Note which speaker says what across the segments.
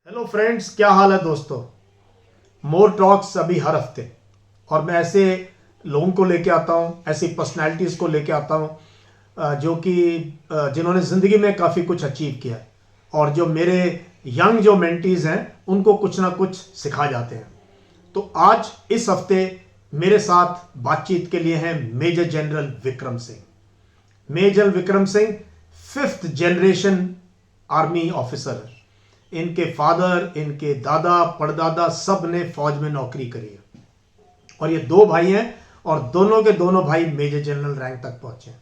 Speaker 1: Hello friends, क्या हाल है दोस्तों। मोर टॉक्स अभी हर हफ्ते, और मैं ऐसे लोगों को लेके आता हूँ, ऐसी पर्सनालिटीज़ को लेके आता हूँ जो कि जिन्होंने ज़िंदगी में काफ़ी कुछ अचीव किया है, और जो मेरे यंग जो मेंटीज़ हैं उनको कुछ ना कुछ सिखा जाते हैं। तो आज इस हफ्ते मेरे साथ बातचीत के लिए हैं major general Vikram Singh. Major Vikram Singh fifth generation army officer है। इनके फादर, इनके दादा, परदादा सब ने फौज में नौकरी करी है, और ये दो भाई हैं, और दोनों के दोनों भाई मेजर जनरल रैंक तक पहुंचे हैं।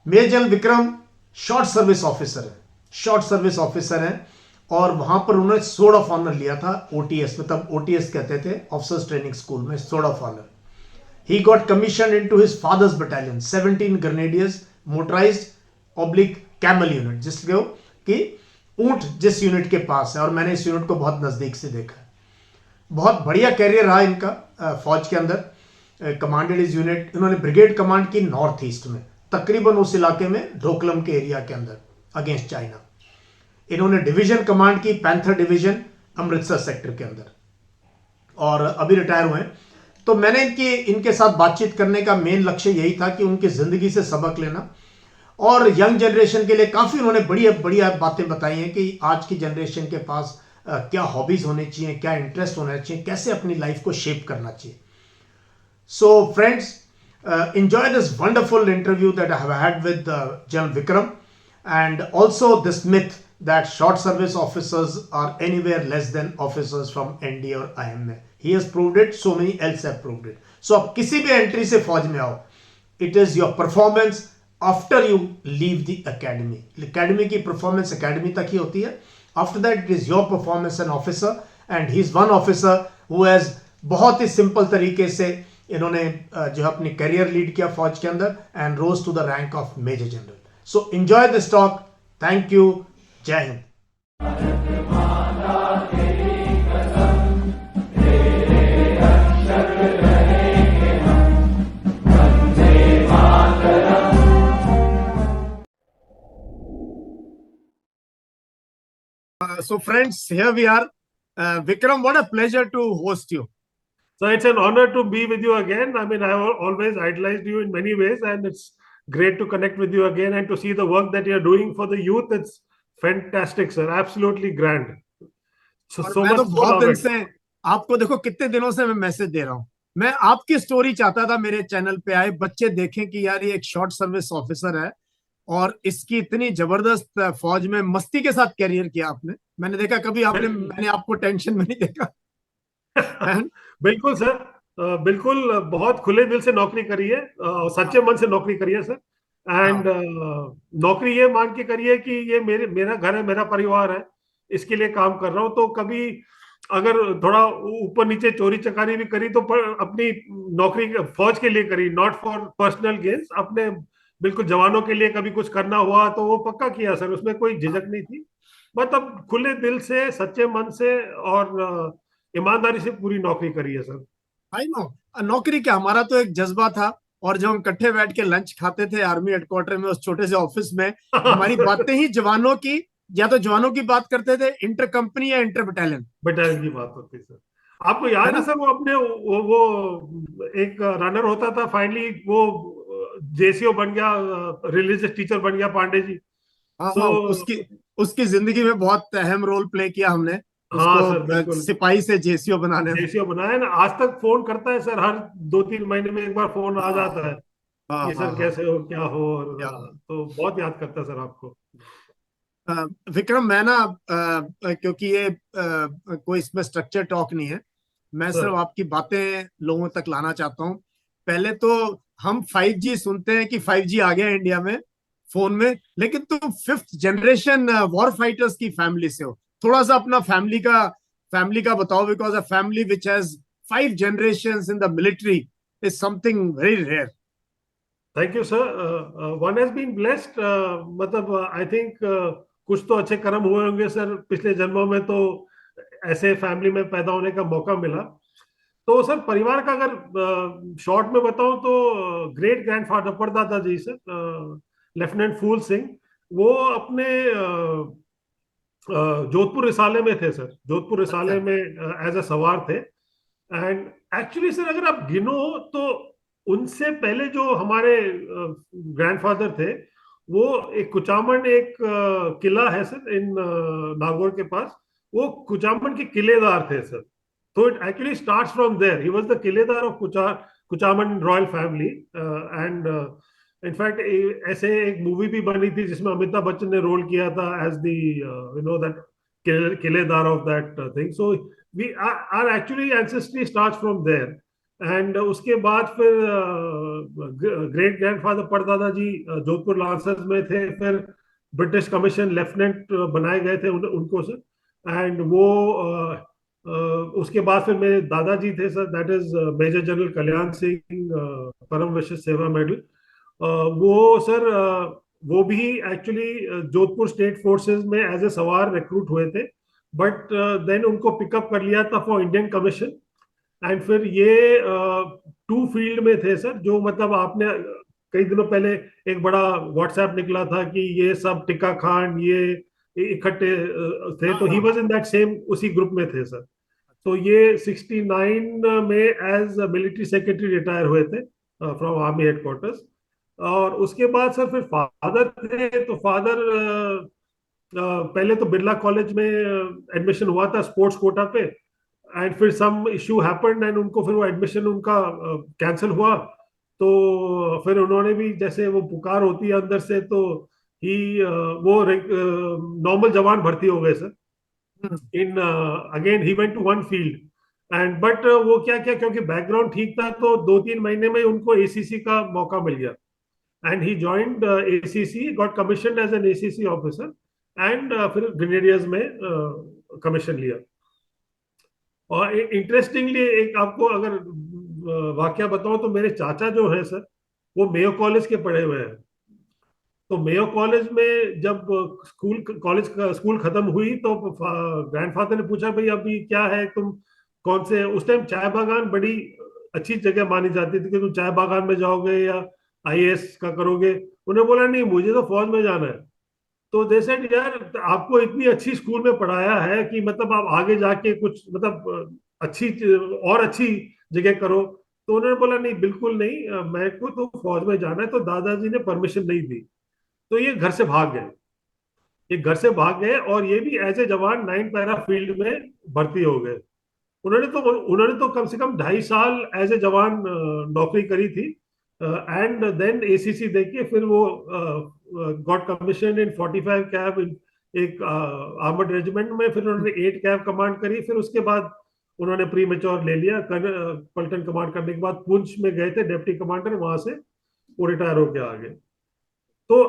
Speaker 1: Major general Vikram short service officer है, शॉर्ट सर्विस ऑफिसर हैं, और वहां पर उन्होंने सोर्ड ऑफ ऑनर लिया था ओटीएस में, तब ओटीएस कहते थे, ऑफिसर्स ट्रेनिंग स्कूल में sword of honour. He got commissioned into his father's battalion, 17 grenadiers, motorized oblique camel unit, जिसको कि ऊंट जिस यूनिट के पास है, और मैंने इस यूनिट को बहुत नजदीक से देखा है। बहुत बढ़िया कैरियर रहा इनका फौज के अंदर। कमांडेड इस यूनिट, इन्होंने ब्रिगेड कमांड की नॉर्थ ईस्ट में, तकरीबन उस इलाके में, ढोकलम के एरिया के अंदर, अगेंस्ट चाइना। इन्होंने डिवीजन कमांड की पैंथर डिवीजन, अमृतसर सेक्टर के अंदर, और अभी रिटायर हुए हैं। तो मैंने इनके साथ बातचीत करने का मेन लक्ष्य यही था कि उनकी जिंदगी से सबक लेना, और यंग जनरेशन के लिए काफी उन्होंने बढ़िया बढ़िया बातें बताई हैं कि आज की जनरेशन के पास क्या हॉबीज होनी चाहिए, क्या इंटरेस्ट होना चाहिए, कैसे अपनी लाइफ को शेप करना चाहिए। So friends, enjoy this wonderful interview that I have had with General Vikram, and also this myth that short service officers are anywhere less than officers from ND or IMA. He has proved it, so many else have proved it. So आप किसी भी entry से फौज में आओ, it is your performance after you leave the academy. Academy की performance academy तक ही होती है. After that it is your performance an officer, and he is one officer who has बहुत ही सिंपल तरीके से इन्होंने जो अपनी करियर लीड किया फौज के अंदर, and rose to the rank of major general. So enjoy this talk. Thank you. जय हिंद। So friends, here we are. Vikram, what a pleasure to host you.
Speaker 2: So it's an honor to be with you again. I mean, I have always idolized you in many ways, and it's great to connect with you again and to see the work that you're doing for the youth. It's fantastic, sir. Absolutely grand. So,
Speaker 1: और
Speaker 2: so
Speaker 1: मैं
Speaker 2: much
Speaker 1: तो
Speaker 2: so
Speaker 1: बहुत
Speaker 2: love
Speaker 1: दिन
Speaker 2: it.
Speaker 1: से आपको, देखो कितने दिनों से मैं मैसेज दे रहा हूँ। मैं आपकी स्टोरी चाहता था, मेरे चैनल पे आए बच्चे देखें कि यार ये एक शॉर्ट सर्विस ऑफिसर है, और इसकी इतनी जबरदस्त फौज में मस्ती के साथ करियर किया आपने। मैंने देखा कभी आपने, मैंने आपको टेंशन में नहीं देखा है?
Speaker 2: बिल्कुल सर, बिल्कुल बहुत खुले दिल से नौकरी करी है, सच्चे मन से नौकरी करी है सर। एंड
Speaker 1: हाँ।
Speaker 2: नौकरी ये मान के करी है कि ये मेरा घर है, मेरा परिवार है, इसके लिए काम कर रहा हूँ। तो कभी अगर थोड़ा ऊपर नीचे चोरी चकारी भी करी तो अपनी नौकरी फौज के लिए करी, नॉट फॉर पर्सनल गेन्स। अपने बिल्कुल जवानों के लिए कभी कुछ करना हुआ तो वो पक्का किया सर, उसमें कोई झिझक नहीं थी। मतलब खुले दिल से, सच्चे मन से और ईमानदारी से पूरी नौकरी करी है सर।
Speaker 1: I know. नौकरी क्या, हमारा तो एक जज्बा था, और जब हम इकट्ठे बैठ के लंच खाते थे आर्मी हेडक्वार्टर में, उस छोटे से ऑफिस में, हमारी बातें ही जवानों की, या तो जवानों की बात करते थे, इंटर कंपनी या इंटर बटालियन,
Speaker 2: बटालियन की बात होती है सर। आपको
Speaker 1: है
Speaker 2: याद है
Speaker 1: ना?
Speaker 2: सर, वो अपने वो एक रनर होता था, फाइनली वो जेसीओ बन गया, रिलीजियस टीचर बन गया, पांडे जी।
Speaker 1: हाँ
Speaker 2: सो
Speaker 1: हाँ, उसकी उसकी जिंदगी में बहुत अहम रोल प्ले किया हमने,
Speaker 2: हाँ
Speaker 1: उसको
Speaker 2: सर, बिल्कुल।
Speaker 1: सिपाही से जेसीओ बनाने में।
Speaker 2: जेसीओ बनाया ना, आज तक फोन करता है सर, हर 2-3 महीने में एक बार फोन आ
Speaker 1: हाँ
Speaker 2: जाता है
Speaker 1: हाँ
Speaker 2: कि
Speaker 1: हाँ
Speaker 2: सर
Speaker 1: हाँ।
Speaker 2: कैसे हो, क्या हो। और
Speaker 1: क्या
Speaker 2: तो बहुत याद करता है सर आपको।
Speaker 1: विक्रम, मैं ना क्योंकि ये कोई इसमें स्ट्रक्चर टॉक नहीं है, मैं
Speaker 2: सर
Speaker 1: सिर्फ आपकी बातें लोगों तक लाना चाहता हूँ। पहले तो हम 5G सुनते हैं कि 5G आ गया इंडिया में फोन में, लेकिन तुम फिफ्थ जनरेशन वॉर फाइटर्स की फैमिली से हो। थोड़ा सा अपना फैमिली का बताओ, because a family which has 5 generations in the military is something very rare.
Speaker 2: Thank you sir, one has been blessed. मतलब आई थिंक कुछ तो अच्छे कर्म हुए होंगे सर पिछले जन्मों में, तो ऐसे फैमिली में पैदा होने का मौका मिला। तो सर परिवार का अगर शॉर्ट में बताऊं तो ग्रेट ग्रैंडफादर, परदादा जी सर, लेफ्टिनेंट फूल सिंह, वो अपने जोधपुर रिसाले में थे सर, जोधपुर
Speaker 1: अच्छा।
Speaker 2: रिसाले में एज अ सवार थे। एंड एक्चुअली सर अगर आप गिनो तो उनसे पहले जो हमारे ग्रैंडफादर थे, वो एक कुचामन, एक किला है सर इन नागौर के पास, वो कुचामन के किलेदार थे सर। तो it actually starts from there, he was the किलेदार of Kuchaman royal family. And in fact ऐसे एक मूवी भी बनी थी जिसमें अमिताभ बच्चन ने रोल किया था एज द दैट किलेदार of that thing. So we are actually ancestry start from there. And उसके बाद फिर ग्रेट ग्रैंडफादर परदादा जी जोधपुर लांसर्स में थे, फिर ब्रिटिश कमीशन लेफ्टिनेंट बनाए गए थे उनको सर। एंड वो उसके बाद फिर मेरे दादाजी थे sir, that is major general Kalyan Singh, Param Vishisht Seva medal. वो सर वो भी एक्चुअली जोधपुर स्टेट फोर्सेस में एज ए सवार रिक्रूट हुए थे, बट देन उनको पिकअप कर लिया था फॉर इंडियन कमीशन। एंड फिर ये टू फील्ड में थे सर, जो मतलब आपने कई दिनों पहले एक बड़ा व्हाट्सएप निकला था कि ये सब टिक्का खान ये इकट्ठे थे,
Speaker 1: हाँ
Speaker 2: तो ही
Speaker 1: हाँ।
Speaker 2: वाज इन दैट सेम उसी ग्रुप में थे सर। तो ये 69 में एज मिलिट्री सेक्रेटरी रिटायर हुए थे फ्रॉम आर्मी हेडक्वार्टर्स। और उसके बाद सर फिर फादर थे, तो फादर पहले तो बिरला कॉलेज में एडमिशन हुआ था स्पोर्ट्स कोटा पे। एंड फिर सम इशू हैपेंड एंड उनको फिर वो एडमिशन उनका कैंसिल हुआ। तो फिर उन्होंने भी, जैसे वो पुकार होती है अंदर से, तो ही वो नॉर्मल जवान भर्ती हो गए sir.
Speaker 1: Hmm.
Speaker 2: In again he went to one field and but वो क्या क्या, क्योंकि बैकग्राउंड ठीक था, तो 2-3 महीने में उनको एसीसी का मौका मिल गया। And he joined ACC, got commission as an ACC officer. And फिर ग्रेनेडियर्स में कमीशन लिया। और इंटरेस्टिंगली एक आपको अगर वाक्य बताऊं, तो मेरे चाचा जो है सर, वो मेयो कॉलेज के पढ़े हुए हैं। तो मेयो कॉलेज में जब स्कूल खत्म हुई, तो ग्रैंडफादर ने पूछा, भाई अभी क्या है, तुम कौन से, उस टाइम चाय बागान बड़ी अच्छी जगह मानी जाती थी कि तुम चाय बागान में जाओगे या आईएएस का करोगे। उन्होंने बोला नहीं, मुझे तो फौज में जाना है। तो दे सेड यार, आपको इतनी अच्छी स्कूल में पढ़ाया है कि मतलब आप आगे जाके कुछ मतलब अच्छी और अच्छी जगह करो। तो उन्होंने बोला नहीं, बिल्कुल नहीं, मेरे को तो फौज में जाना है। तो दादाजी ने परमिशन नहीं दी, तो ये घर से भाग गए। ये घर से भाग गए और ये भी एज ए जवान 9 पैरा फील्ड में भर्ती हो गए। उन्होंने तो कम से कम 2.5 साल एज ए जवान नौकरी करी थी। एंड देन एसीसी देके फिर वो गॉट कमीशन इन 45 कैब, एक आर्मर्ड रेजिमेंट में। फिर उन्होंने 8 कैब कमांड करी। फिर उसके बाद उन्होंने प्री मेच्योर ले लिया, पलटन कमांड करने के बाद पुंछ में गए थे डिप्टी कमांडर, वहां से वो रिटायर होके आ गए। तो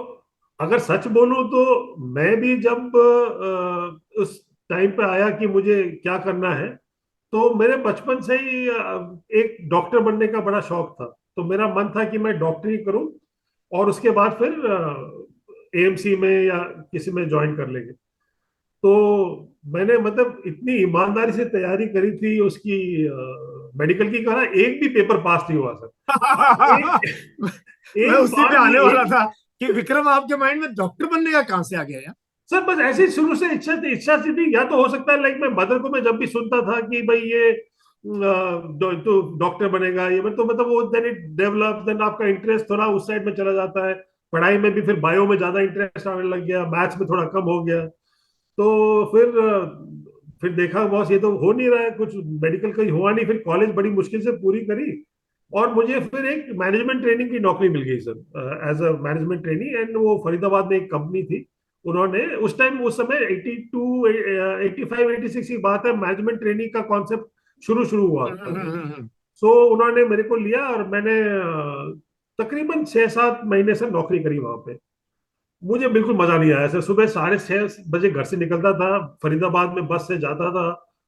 Speaker 2: अगर सच बोलूं तो मैं भी जब उस टाइम पे आया कि मुझे क्या करना है, तो मेरे बचपन से ही एक डॉक्टर बनने का बड़ा शौक था। तो मेरा मन था कि मैं डॉक्टरी करूं और उसके बाद फिर एएमसी में या किसी में ज्वाइन कर लेंगे। तो मैंने मतलब इतनी ईमानदारी से तैयारी करी थी उसकी, मेडिकल की, कहा एक भी पेपर पास नहीं हुआ सर। एक
Speaker 1: मैं
Speaker 2: एक
Speaker 1: उसी पे
Speaker 2: बार भी
Speaker 1: आने वाला
Speaker 2: एक,
Speaker 1: था कि विक्रम आपके माइंड में डॉक्टर बनने का कहां से आ गया यार।
Speaker 2: सर बस ऐसे ही शुरू से इच्छा सी थी। या तो हो सकता है लाइक मैं मदर को, मैं जब भी सुनता था कि भाई ये तो डॉक्टर बनेगा ये, तो मतलब वो देन इट डेवलप, देन आपका इंटरेस्ट थोड़ा उस साइड में चला जाता है। पढ़ाई में भी फिर बायो में ज्यादा इंटरेस्ट आने लग गया, मैथ्स में थोड़ा कम हो गया। तो फिर देखा बॉस ये तो हो नहीं रहा है कुछ, मेडिकल कहीं हुआ नहीं। फिर कॉलेज बड़ी मुश्किल से पूरी करी और मुझे फिर एक मैनेजमेंट ट्रेनिंग की नौकरी मिल गई sir, as a management training. And वो फरीदाबाद में एक कंपनी थी, उन्होंने उस टाइम, उस समय 82 85 86 की बात है, मैनेजमेंट ट्रेनिंग का कॉन्सेप्ट शुरू शुरू हुआ था।
Speaker 1: हम्म।
Speaker 2: सो उन्होंने मेरे को लिया और मैंने तकरीबन 6-7 महीने से नौकरी करी वहां पे। मुझे बिल्कुल मजा नहीं आया सर। सुबह 6:30 बजे घर से निकलता था, फरीदाबाद में बस से जाता था,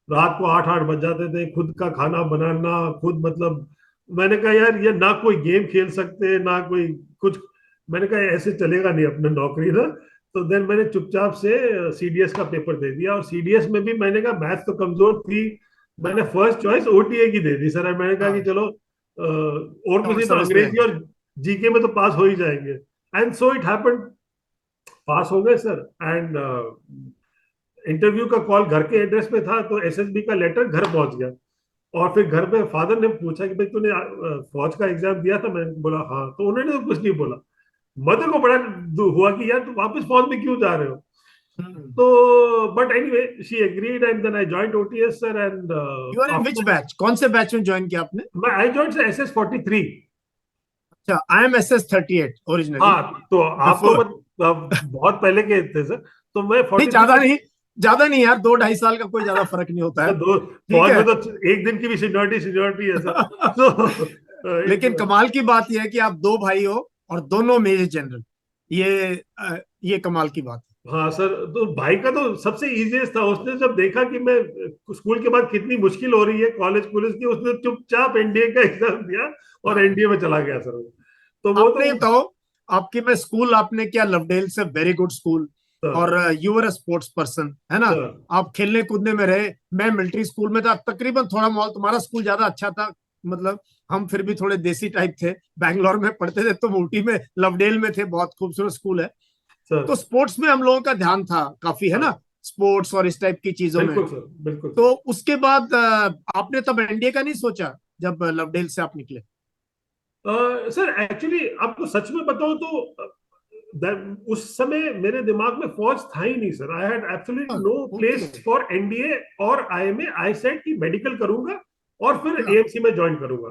Speaker 2: रात को 8-8 बज जाते थे, खुद का खाना बनाना खुद, मतलब मैंने कहा यार ये ना कोई गेम खेल सकते ना कोई कुछ। मैंने कहा ऐसे चलेगा नहीं अपना नौकरी ना। तो देन मैंने चुपचाप से सीडीएस का पेपर दे दिया, और सीडीएस में भी मैंने कहा मैथ तो कमजोर थी, मैंने फर्स्ट चॉइस ओटीए की दे दी सर। मैंने कहा कि
Speaker 1: हाँ,
Speaker 2: चलो और कुछ
Speaker 1: समझ
Speaker 2: नहीं तो
Speaker 1: समझ में आ
Speaker 2: अंग्रेजी
Speaker 1: गया।
Speaker 2: और जीके में तो पास हो ही जाएंगे। एंड सो इट हैपेंड, पास हो गए सर। एंड इंटरव्यू का कॉल घर के एड्रेस पे था, तो एसएसबी का लेटर घर पहुंच गया। और फिर घर पे फादर ने पूछा कि भाई तूने फौज का एग्जाम दिया था? मैंने बोला हाँ। तो उन्होंने तो कुछ नहीं बोला। मदर को बड़ा हुआ कि यार तुम वापस फौज में क्यों जा रहे हो?
Speaker 1: हम्म।
Speaker 2: तो but anyway she agreed and then I joined OTS sir. And
Speaker 1: you are in which
Speaker 2: after
Speaker 1: batch, कौन से बैच में ज्वाइन किया आपने?
Speaker 2: I joined SS 43।
Speaker 1: अच्छा, आई एम SS 38 ओरिजिनली,
Speaker 2: हाँ तो आप तो
Speaker 1: बिफोर।
Speaker 2: बहुत पहले के थे सर। तो मैं
Speaker 1: नहीं
Speaker 2: 43
Speaker 1: ज्यादा
Speaker 2: में।
Speaker 1: नहीं, ज्यादा नहीं यार, 2 ढाई साल का कोई ज्यादा फर्क नहीं होता है।
Speaker 2: दो
Speaker 1: ठीक
Speaker 2: फौज में
Speaker 1: है।
Speaker 2: तो एक दिन की भी सीनियोरिटी सीनियोरिटी है सर। तो
Speaker 1: लेकिन
Speaker 2: एक
Speaker 1: कमाल की बात यह है कि आप दो भाई हो और दोनों मेजर जनरल। ये कमाल की बात
Speaker 2: हाँ सर, तो भाई का तो सबसे इजीएस्ट था। उसने जब देखा कि मैं स्कूल के बाद कितनी मुश्किल हो रही है कॉलेज कॉलेज की, उसने चुपचाप एनडीए का एग्जाम दिया और
Speaker 1: है।
Speaker 2: एनडीए में चला गया सर। तो वो
Speaker 1: आपने
Speaker 2: तो
Speaker 1: ये बताओ, आपकी में स्कूल आपने किया लवडेल से, वेरी गुड स्कूल।
Speaker 2: सर।
Speaker 1: और you were a sports person, है ना?
Speaker 2: सर
Speaker 1: आप खेलने कूदने में रहे। मैं मिलिट्री स्कूल में था, तकरीबन थोड़ा माहौल तुम्हारा स्कूल ज्यादा अच्छा था। मतलब हम फिर भी थोड़े देसी टाइप थे, बैंगलोर में पढ़ते थे, तुम ऊटी में लवडेल में थे, बहुत खूबसूरत स्कूल है।
Speaker 2: सर।
Speaker 1: तो स्पोर्ट्स में हम लोगों का ध्यान था काफी, है
Speaker 2: हाँ
Speaker 1: ना? स्पोर्ट्स और इस टाइप की चीजों में।
Speaker 2: बिल्कुल सर, बिल्कुल
Speaker 1: तो
Speaker 2: सर।
Speaker 1: उसके बाद आपने तब एनडीए का नहीं सोचा जब लवडेल से आप निकले?
Speaker 2: सर एक्चुअली आपको सच में बताऊं तो उस समय मेरे दिमाग में फौज था ही नहीं sir. I had absolutely no
Speaker 1: okay.
Speaker 2: Place for NDA और आईएमए। आई सेड कि मेडिकल करूंगा और फिर एएमसी में ज्वाइन करूंगा।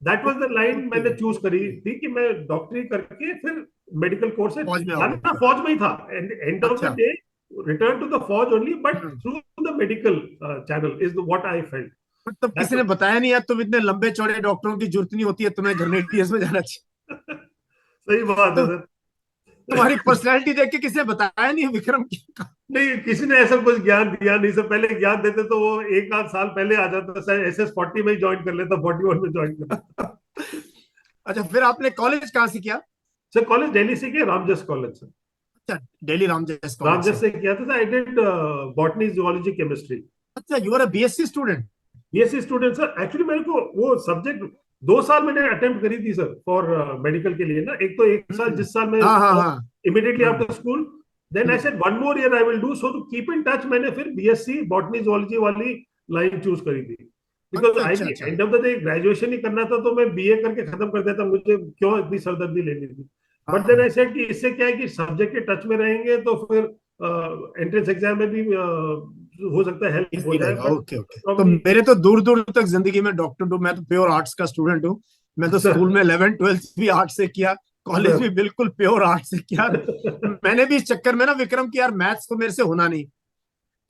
Speaker 2: That was the
Speaker 1: okay
Speaker 2: line
Speaker 1: okay
Speaker 2: मैंने चूज करी
Speaker 1: ओके।
Speaker 2: थी कि मैं डॉक्टरी करके फिर मेडिकल कोर्स से
Speaker 1: फौज में
Speaker 2: जाना
Speaker 1: आओगे?
Speaker 2: फौज में ही था। एंड ऑफ द
Speaker 1: अच्छा।
Speaker 2: डे रिटर्न टू द फौज only, but
Speaker 1: hmm.
Speaker 2: Through the medical channel is what I felt.
Speaker 1: तब किसी ने बताया नहीं यार, तुम इतने लंबे चौड़े डॉक्टरों की जरूरत नहीं होती है, तुम्हें ग्रेनेडियर्स में जाना चाहिए?
Speaker 2: सही बात है
Speaker 1: तो
Speaker 2: सर।
Speaker 1: तुम्हारी पर्सनैलिटी देख के किसी ने बताया नहीं विक्रम की?
Speaker 2: नहीं, किसी ने ऐसा कुछ ज्ञान दिया नहीं सर। पहले ज्ञान देते तो वो एक आध साल पहले आ जाता सर। SS 40 में ही ज्वाइन कर लेता, 41 में ज्वाइन कर लेता।
Speaker 1: अच्छा, फिर आपने कॉलेज कहाँ से किया?
Speaker 2: सर कॉलेज दिल्ली से किया, रामजस कॉलेज से।
Speaker 1: अच्छा, दिल्ली रामजस कॉलेज
Speaker 2: रामजस
Speaker 1: से।
Speaker 2: से किया था। I did botany zoology chemistry.
Speaker 1: अच्छा, you are a BSc student.
Speaker 2: BSc student sir. Actually मेरे को वो सब्जेक्ट 2 साल मैंने अटेम्प्ट करी थी सर फॉर मेडिकल के लिए ना। एक तो एक साल जिस साल में
Speaker 1: हाँ हाँ हाँ।
Speaker 2: Immediately
Speaker 1: hmm.
Speaker 2: After school. Then I
Speaker 1: hmm.
Speaker 2: Said 1 more year I will do, so to keep in touch मैंने फिर बीएससी बॉटनी जूलॉजी वाली लाइन चूज करी थी। बिकॉज
Speaker 1: अच्छा
Speaker 2: आई
Speaker 1: अच्छा अच्छा।
Speaker 2: End of the day graduation ही करना था, तो मैं बीए करके खत्म कर देता, मुझे क्यों इतनी सरदर्दी लेनी थी। बट देन
Speaker 1: हाँ,
Speaker 2: आई सेड कि इससे क्या है कि सब्जेक्ट के टच में रहेंगे तो फिर एंट्रेंस एग्जाम में भी हो सकता है हेल्प हो
Speaker 1: इजी
Speaker 2: जाए।
Speaker 1: रहेगा।
Speaker 2: But
Speaker 1: okay okay. तो
Speaker 2: प्रॉब्ली
Speaker 1: मेरे तो दूर दूर तक जिंदगी में डॉक्टर मैं तो प्योर आर्ट्स का स्टूडेंट हूँ। मैं तो स्कूल में 11th 12th भी आर्ट से किया, कॉलेज
Speaker 2: सर।
Speaker 1: भी बिल्कुल प्योर आर्ट से किया। मैंने भी इस चक्कर में ना विक्रम की, यार मैथ्स तो मेरे से होना नहीं,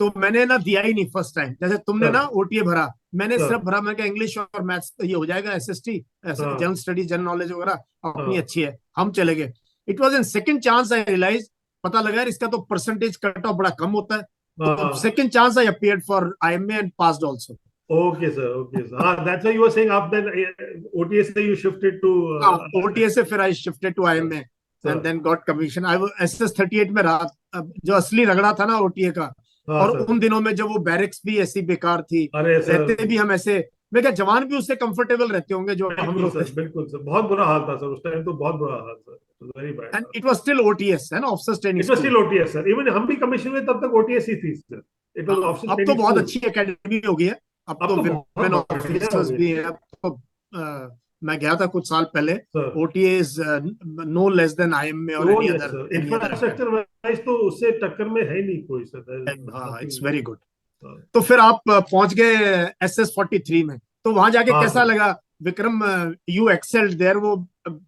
Speaker 1: तो मैंने ना दिया ही नहीं फर्स्ट टाइम। जैसे तुमने
Speaker 2: सर।
Speaker 1: ना ओटीए भरा, मैंने
Speaker 2: सर।
Speaker 1: सिर्फ भरा, मैं क्या इंग्लिश और मैथ्स ये हो जाएगा, एसएसटी जनरल
Speaker 2: हाँ
Speaker 1: स्टडी जनरल नॉलेज वगैरह अपनी
Speaker 2: हाँ
Speaker 1: अच्छी है, हम चले गए। It was in second chance I realise, पता लगा यार इसका तो परसेंटेज कट ऑफ बड़ा कम होता है। तो
Speaker 2: हाँ।
Speaker 1: Second chance I appeared for IMA and passed also.
Speaker 2: Okay sir, okay sir. हाँ that's why you were saying आप देन ओटीएस से यू शिफ्टेड टू।
Speaker 1: हाँ, ओटीए से फिर I shifted to IMA
Speaker 2: sir.
Speaker 1: And then got commission. I SS 38 में रहा। अब जो असली रगड़ा था ना ओटीए का,
Speaker 2: हाँ
Speaker 1: और
Speaker 2: सर।
Speaker 1: उन दिनों में जब वो बैरिक्स भी ऐसी बेकार थी,
Speaker 2: अरे सर,
Speaker 1: रहते भी हम ऐसे, मैं क्या जवान भी उससे कंफर्टेबल रहते होंगे जो हम
Speaker 2: बिल्कुल
Speaker 1: लोग थे।
Speaker 2: सर, बिल्कुल सर। बहुत बुरा हाल था सर उस टाइम, तो बहुत बुरा हाल सर, वेरी बैड
Speaker 1: एंड
Speaker 2: था।
Speaker 1: इट वाज स्टिल ओटीएस, है ना, officers training
Speaker 2: it was
Speaker 1: school.
Speaker 2: Still OTS sir. Even हम भी कमीशन में तब तक ओटीएस ही थी सर। इट वाज
Speaker 1: हाँ,
Speaker 2: ऑफिसर
Speaker 1: अब तो
Speaker 2: ट्रेनिंग
Speaker 1: बहुत
Speaker 2: स्कूल।
Speaker 1: अच्छी एकेडमी हो गई है। अब
Speaker 2: अब
Speaker 1: तो
Speaker 2: तो बहुत
Speaker 1: विमेन
Speaker 2: बढ़िया हो
Speaker 1: ऑफिसर्स
Speaker 2: गई
Speaker 1: भी
Speaker 2: है
Speaker 1: हैं अब तो। मैं गया था कुछ साल पहले।
Speaker 2: Sir.
Speaker 1: OTA is no less than IMA और
Speaker 2: oh yes sir,
Speaker 1: any other
Speaker 2: infrastructure wise तो उससे टक्कर में है नहीं कोई सर।
Speaker 1: हाँ, इट्स
Speaker 2: नथिंग।
Speaker 1: Very good. तो फिर आप पहुंच गए SS 43 में, तो वहां जाके
Speaker 2: हाँ
Speaker 1: कैसा
Speaker 2: सर।
Speaker 1: लगा विक्रम? You excelled there. वो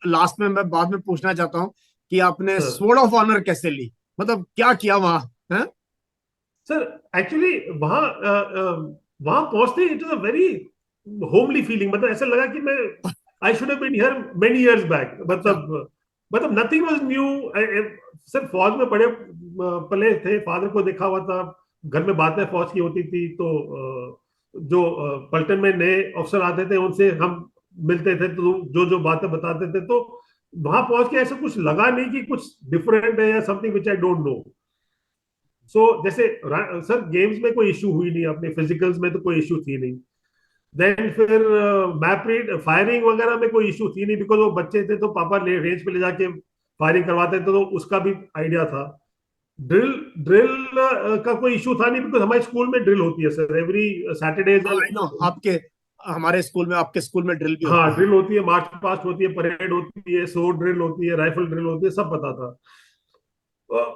Speaker 1: लास्ट में मैं बाद में पूछना चाहता हूँ कि आपने
Speaker 2: सर।
Speaker 1: स्वॉर्ड ऑफ ऑनर कैसे ली, मतलब क्या किया वहां, है?
Speaker 2: सर एक्चुअली वहां वहां पहुंचते it was a very homely feeling. मतलब ऐसा लगा कि मैं I should have been here many years back.
Speaker 1: अच्छा।
Speaker 2: मतलब नथिंग वाज न्यू। सर फौज में बड़े पले थे, फादर को देखा हुआ था, घर में बातें फौज की होती थी। तो जो पलटन में नए अफसर आते थे उनसे हम मिलते थे, तो जो जो बातें बताते थे, तो वहां पहुंच के ऐसा कुछ लगा नहीं कि कुछ डिफरेंट है या something which I don't know. So जैसे सर गेम्स में कोई इशू हुई नहीं, अपने फिजिकल्स में तो कोई इशू थी नहीं। देन फिर मैप रीड फायरिंग वगैरह में कोई इशू थी नहीं, बिकॉज वो बच्चे थे तो पापा रेंज पे ले जाके फायरिंग करवाते थे, तो उसका भी आइडिया था। ड्रिल ड्रिल का कोई इशू था नहीं, बिकॉज हमारे स्कूल में ड्रिल होती है सर एवरी सैटरडे।
Speaker 1: हाँ आई नो, आपके हमारे स्कूल में, आपके स्कूल में ड्रिल भी
Speaker 2: हाँ
Speaker 1: होती है।
Speaker 2: ड्रिल होती है, मार्च पास्ट होती है, परेड होती है, sword ड्रिल होती है, राइफल ड्रिल होती है, सब पता था।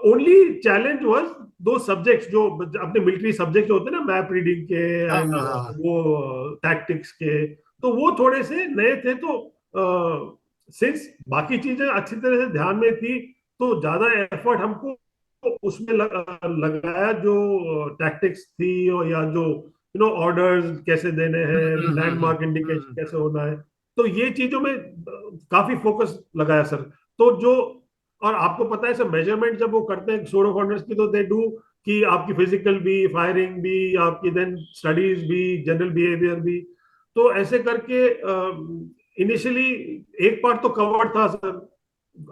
Speaker 2: ओनली चैलेंज वाज दो सब्जेक्ट्स जो अपने मिलिट्री सब्जेक्ट होते हैं ना, मैप रीडिंग के
Speaker 1: हाँ
Speaker 2: एंड
Speaker 1: हाँ हाँ।
Speaker 2: वो टैक्टिक्स के, तो वो थोड़े से नए थे। तो सिंस बाकी चीजें अच्छी तरह से ध्यान में थी, तो ज्यादा एफर्ट हमको उसमें लगाया जो टैक्टिक्स थी, और या जो ऑर्डर्स कैसे देने हैं, लैंडमार्क इंडिकेशन कैसे होना है, तो ये चीजों में काफी फोकस लगाया सर। तो जो, और आपको पता है सर, मेजरमेंट जब वो करते हैं सोर्ड ऑफ ऑनर्स की, तो दे डू कि आपकी फिजिकल भी, फायरिंग भी, आपकी देन स्टडीज भी, जनरल बिहेवियर भी। तो ऐसे करके इनिशियली एक पार्ट तो कवर्ड था सर,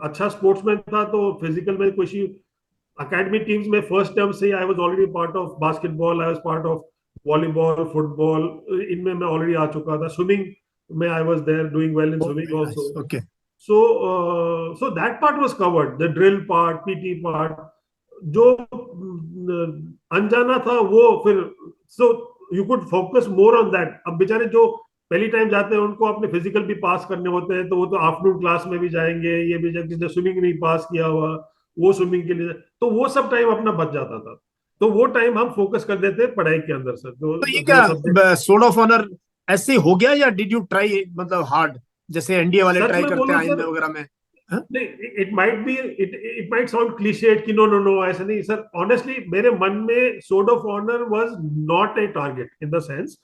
Speaker 2: अच्छा स्पोर्ट्समैन था, तो फिजिकल में कुछ ही अकेडमी टीम्स में फर्स्ट टर्म से I was already part of basketball, I was part of volleyball, football, इनमें मैं ऑलरेडी आ चुका था। स्विमिंग में I was there doing well in swimming also.
Speaker 1: Okay.
Speaker 2: So, that part was covered, the drill part, PT part. जो अनजाना था वो फिर, so you could focus more on that. अब बेचारे जो पहली टाइम जाते हैं उनको अपने फिजिकल भी पास करने होते हैं, तो वो तो आफ्टरनून क्लास में भी जाएंगे, ये भी जिसने स्विमिंग नहीं पास किया हुआ वो स्विमिंग के लिए, तो वो सब टाइम अपना बच जाता था। तो वो टाइम हम फोकस कर देते पढ़ाई के अंदर सर,
Speaker 1: तो ये
Speaker 2: जो जो सब्जेक्ट।
Speaker 1: क्या सोर्ड ऑफ ऑनर ऐसे हो गया, या डिड यू ट्राई मतलब हार्ड, जैसे एनडीए वाले
Speaker 2: सच
Speaker 1: ट्राई
Speaker 2: में
Speaker 1: करते हैं
Speaker 2: बोलूं
Speaker 1: आईएमए
Speaker 2: सर,
Speaker 1: वगैरह में? हाँ?
Speaker 2: नहीं, it might be, it might sound cliched कि नो नो नो ऐसा नहीं सर। ऑनेस्टली मेरे मन में sword of honour was not a target in the sense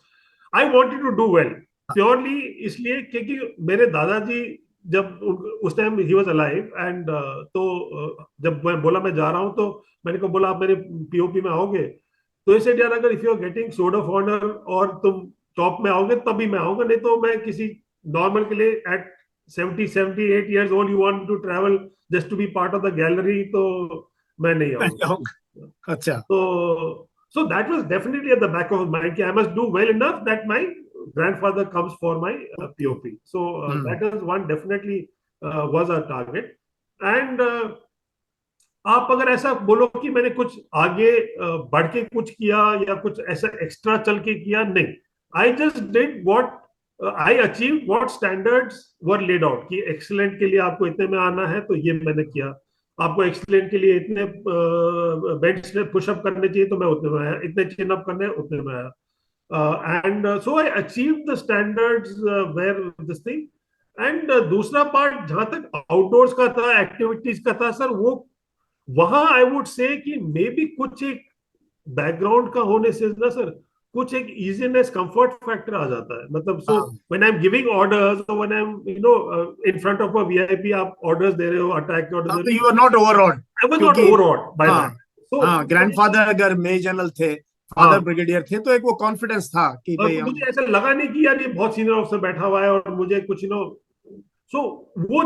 Speaker 2: I wanted to do well, purely इसलिए क्योंकि मेरे दादाजी जब उस time he was alive and, तो जब मैं बोला मैं जा रहा हूं, तो मैंने को बोला आप मेरे पीओपी में आओगे, तो इसे यार अगर if you are getting sword of honour और तुम टॉप में आओगे तभी मैं आऊंगा, नहीं तो मैं किसी नॉर्मल के लिए eight 78 years old you want to travel just to be part of the gallery, तो मैं नहीं आऊंगा।
Speaker 1: अच्छा।
Speaker 2: तो so that was definitely at the back of my mind कि I must do well enough that my grandfather comes for my POP. So
Speaker 1: hmm.
Speaker 2: that is one definitely was a target. And आप अगर ऐसा बोलो कि मैंने कुछ आगे बढ़ के कुछ किया या कुछ ऐसा एक्स्ट्रा चल के किया, नहीं। I just did what I achieve, what standards were laid out कि एक्सीलेंट के लिए आपको इतने में आना है, तो ये मैंने किया। आपको एक्सीलेंट के लिए इतने बेंच पुशअप करने चाहिए, तो मैं उतने में आया। इतने चिन अप करने उतने में आया। And so I achieve the standards where this thing. And दूसरा पार्ट जहां तक आउटडोर्स का था, एक्टिविटीज का था सर, वो वहां आई वुड से कि मे बी कुछ एक बैकग्राउंड का होने से ना सर, कुछ एक इजीनेस कंफर्ट फैक्टर आ जाता है। मतलब सो
Speaker 1: हाँ
Speaker 2: when I am giving orders, when I am in front of a VIP, आप ऑर्डर्स दे रहे हो, अटैक के ऑर्डर
Speaker 1: हाँ,
Speaker 2: दे
Speaker 1: तो
Speaker 2: रहे
Speaker 1: यू आर नॉट ओवरऑल्ड,
Speaker 2: हो, आई वाज नॉट
Speaker 1: क्योंकि
Speaker 2: ओवरऑल्ड बाय
Speaker 1: हाँ
Speaker 2: दैट। सो
Speaker 1: हाँ, ग्रैंडफादर अगर मेजर जनरल थे, फादर
Speaker 2: हाँ,
Speaker 1: ब्रिगेडियर थे, तो एक वो कॉन्फिडेंस था कि
Speaker 2: और
Speaker 1: भाई हम।
Speaker 2: मुझे ऐसा लगा नहीं कि यार ये बहुत सीनियर ऑफिसर बैठा हुआ है और मुझे कुछ सो वो